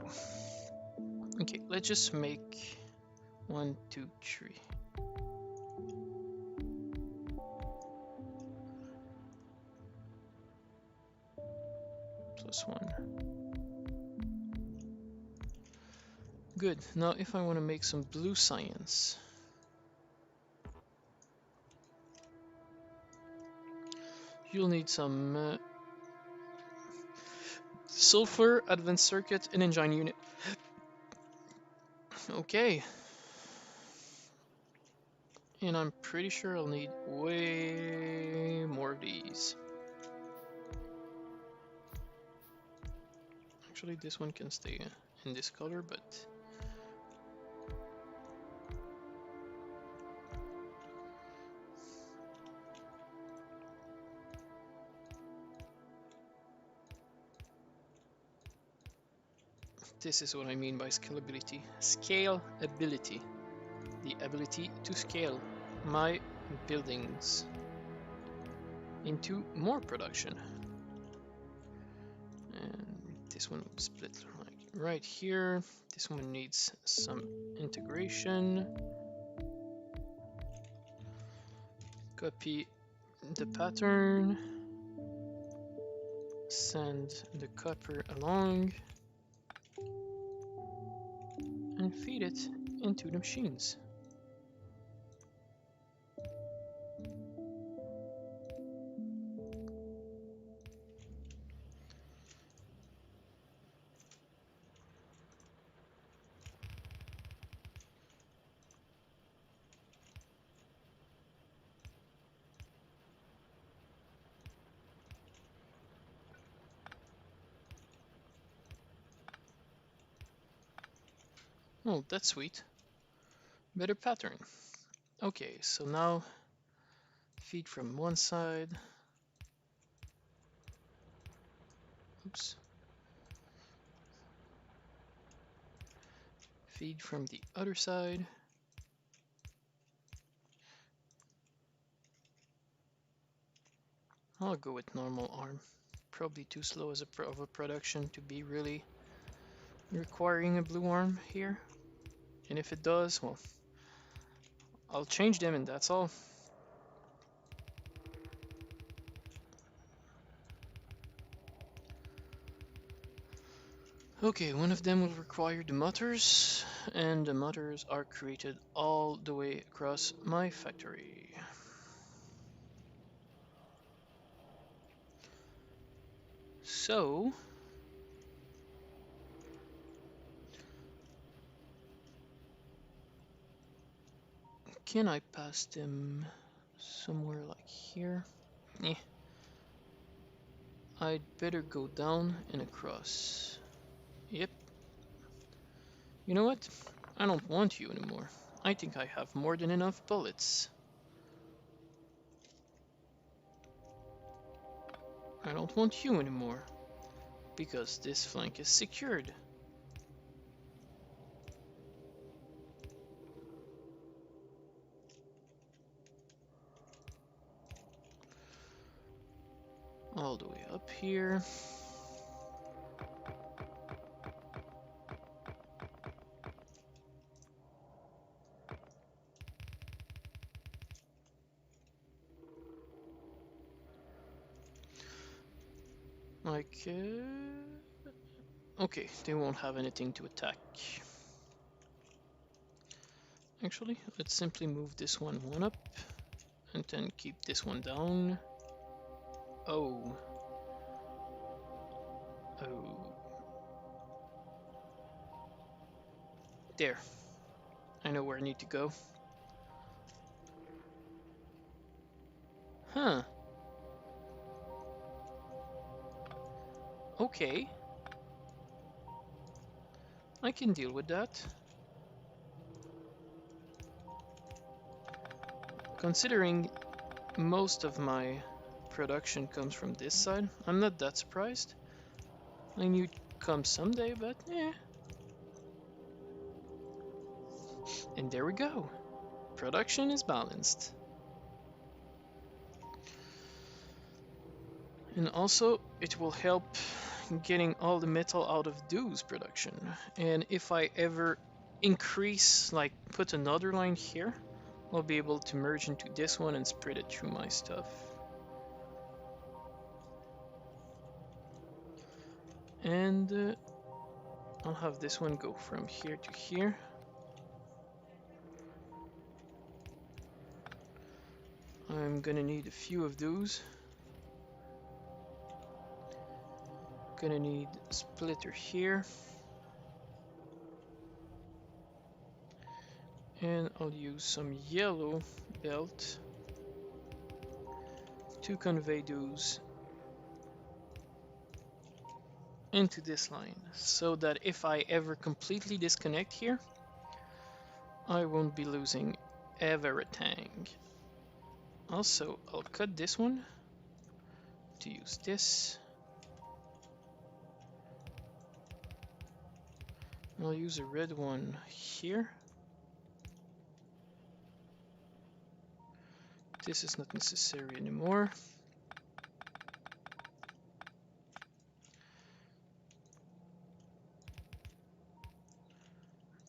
Okay, let's just make 1, 2, 3. +1. Good. Now if I want to make some blue science, you'll need some sulfur, advanced circuit, and engine unit. Okay. And I'm pretty sure I'll need way more of these. Actually, this one can stay in this color, but this is what I mean by scalability. Scalability. The ability to scale my buildings into more production. And this one will split like right here. This one needs some integration. Copy the pattern. Send the copper along. And feed it into the machines. Oh, that's sweet. Better pattern. Okay, so now feed from one side. Oops. Feed from the other side. I'll go with normal arm. Probably too slow as of a production to be really requiring a blue arm here. And if it does, well, I'll change them and that's all. Okay, one of them will require the motors, and the motors are created all the way across my factory. So, can I pass them somewhere like here? Eh. I'd better go down and across. Yep. You know what? I don't want you anymore. I think I have more than enough bullets. I don't want you anymore, because this flank is secured. All the way up here. Like, okay, they won't have anything to attack. Actually, let's simply move this one up, and then keep this one down. Oh. Oh. There. I know where I need to go. Huh. Okay. I can deal with that. Considering most of my production comes from this side, I'm not that surprised. I knew it'd come someday, but eh. And there we go. Production is balanced. And also, it will help getting all the metal out of Doo's production. And if I ever increase, like put another line here, I'll be able to merge into this one and spread it through my stuff. And I'll have this one go from here to here. I'm gonna need a few of those. Gonna need a splitter here. And I'll use some yellow belt to convey those into this line, so that if I ever completely disconnect here, I won't be losing everything. Also, I'll cut this one to use this. I'll use a red one here. This is not necessary anymore.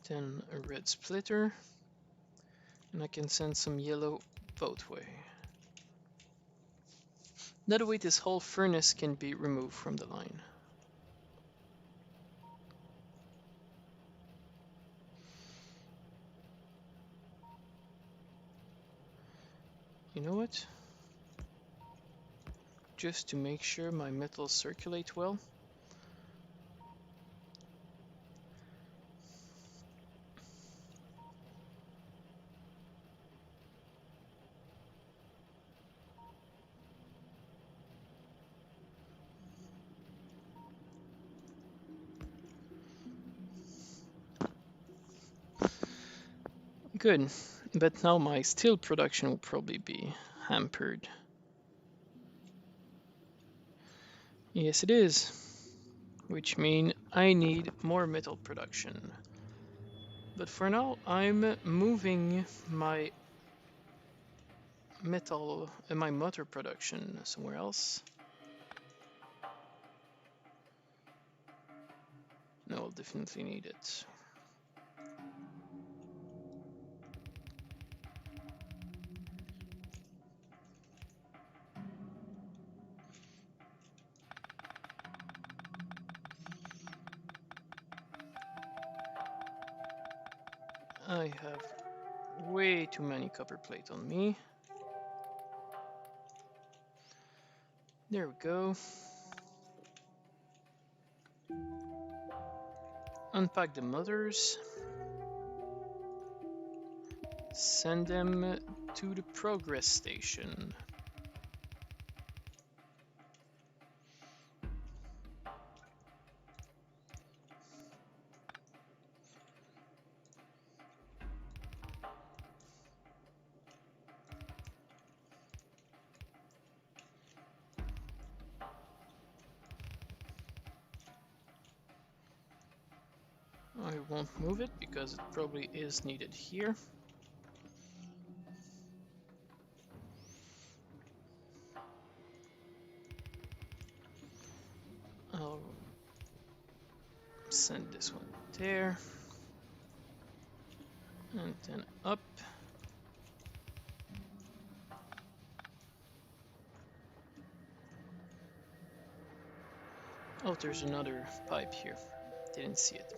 Then a red splitter. And I can send some yellow both way. That way this whole furnace can be removed from the line. You know what? Just to make sure my metals circulate well, good. But now my steel production will probably be hampered. Yes, it is. Which means I need more metal production. But for now, I'm moving my metal and my motor production somewhere else. No, I'll definitely need it. I have way too many copper plate on me. There we go. Unpack the motors. Send them to the progress station. I won't move it because it probably is needed here. I'll send this one there. And then up. Oh, there's another pipe here. Didn't see it.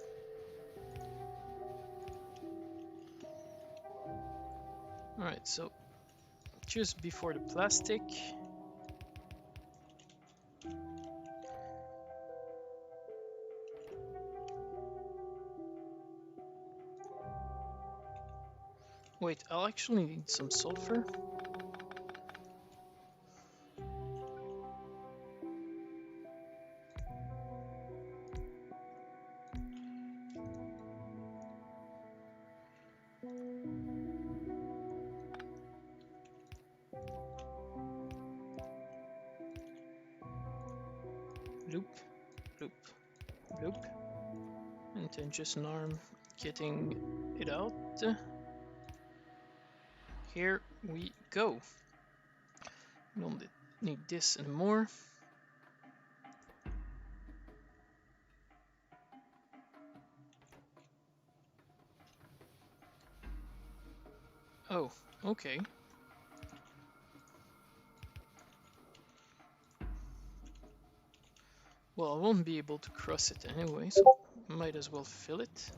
Alright, so just before the plastic. Wait, I'll actually need some sulfur. Loop, loop, loop. And then just an arm getting it out. Here we go. We don't need this anymore. Oh, okay. Well, I won't be able to cross it anyway, so might as well fill it.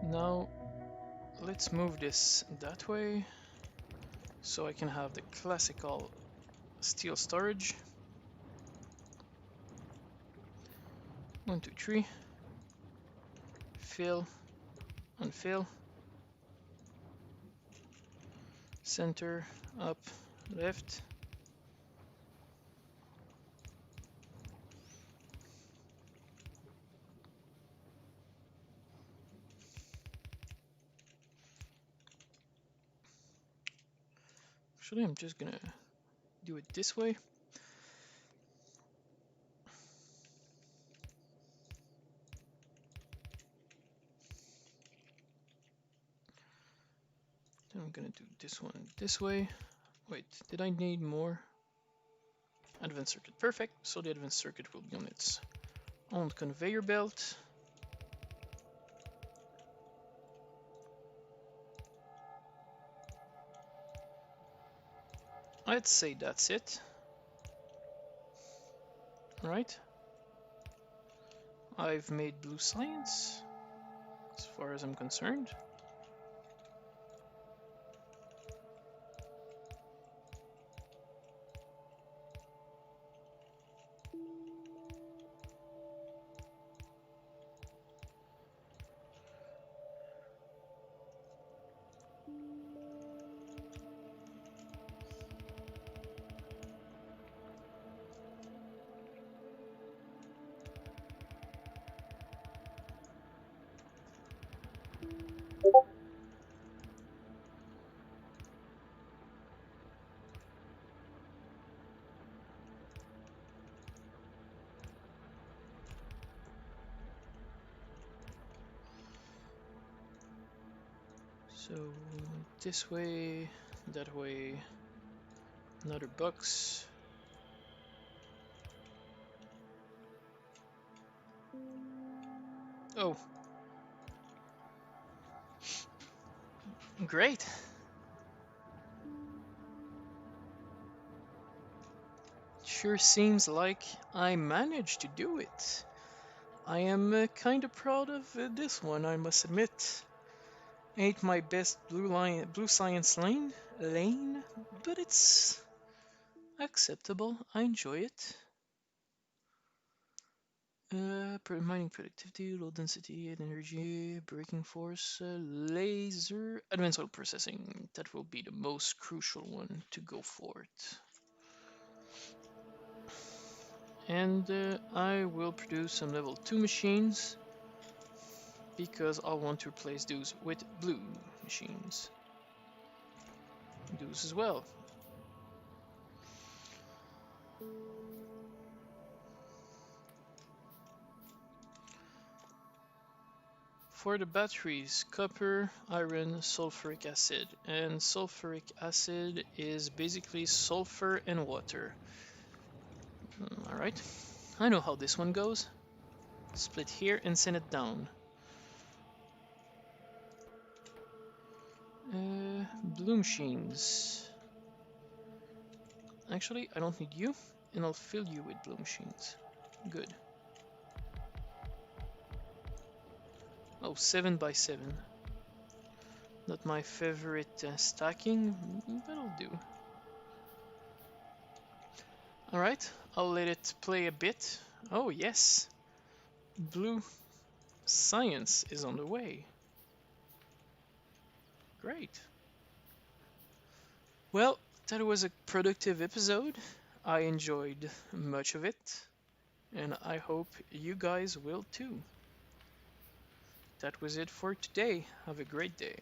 Now, let's move this that way, so I can have the classical steel storage. 1, 2, 3. Fill, unfill. Center, up, left. Actually, I'm just gonna do it this way. Then I'm gonna do this one this way. Wait, did I need more? Advanced circuit, perfect. So the advanced circuit will be on its own conveyor belt. I'd say that's it. Right? I've made blue science, as far as I'm concerned. So this way, that way, another box. Oh, great. Sure seems like I managed to do it. I am kind of proud of this one, I must admit. Ain't my best blue science lane, but it's acceptable. I enjoy it. Mining productivity, low density and energy, braking force, laser, advanced oil processing. That will be the most crucial one to go for it. And I will produce some level 2 machines because I want to replace those with blue machines. Those as well. For the batteries, copper, iron, sulfuric acid. And sulfuric acid is basically sulfur and water. Alright, I know how this one goes. Split here and send it down. Blue machines. Actually, I don't need you, and I'll fill you with blue machines. Good. Oh, 7 by 7. Not my favorite stacking, but I'll do. Alright, I'll let it play a bit. Oh, yes. Blue science is on the way. Great. Well, that was a productive episode. I enjoyed much of it, and I hope you guys will too. That was it for today. Have a great day.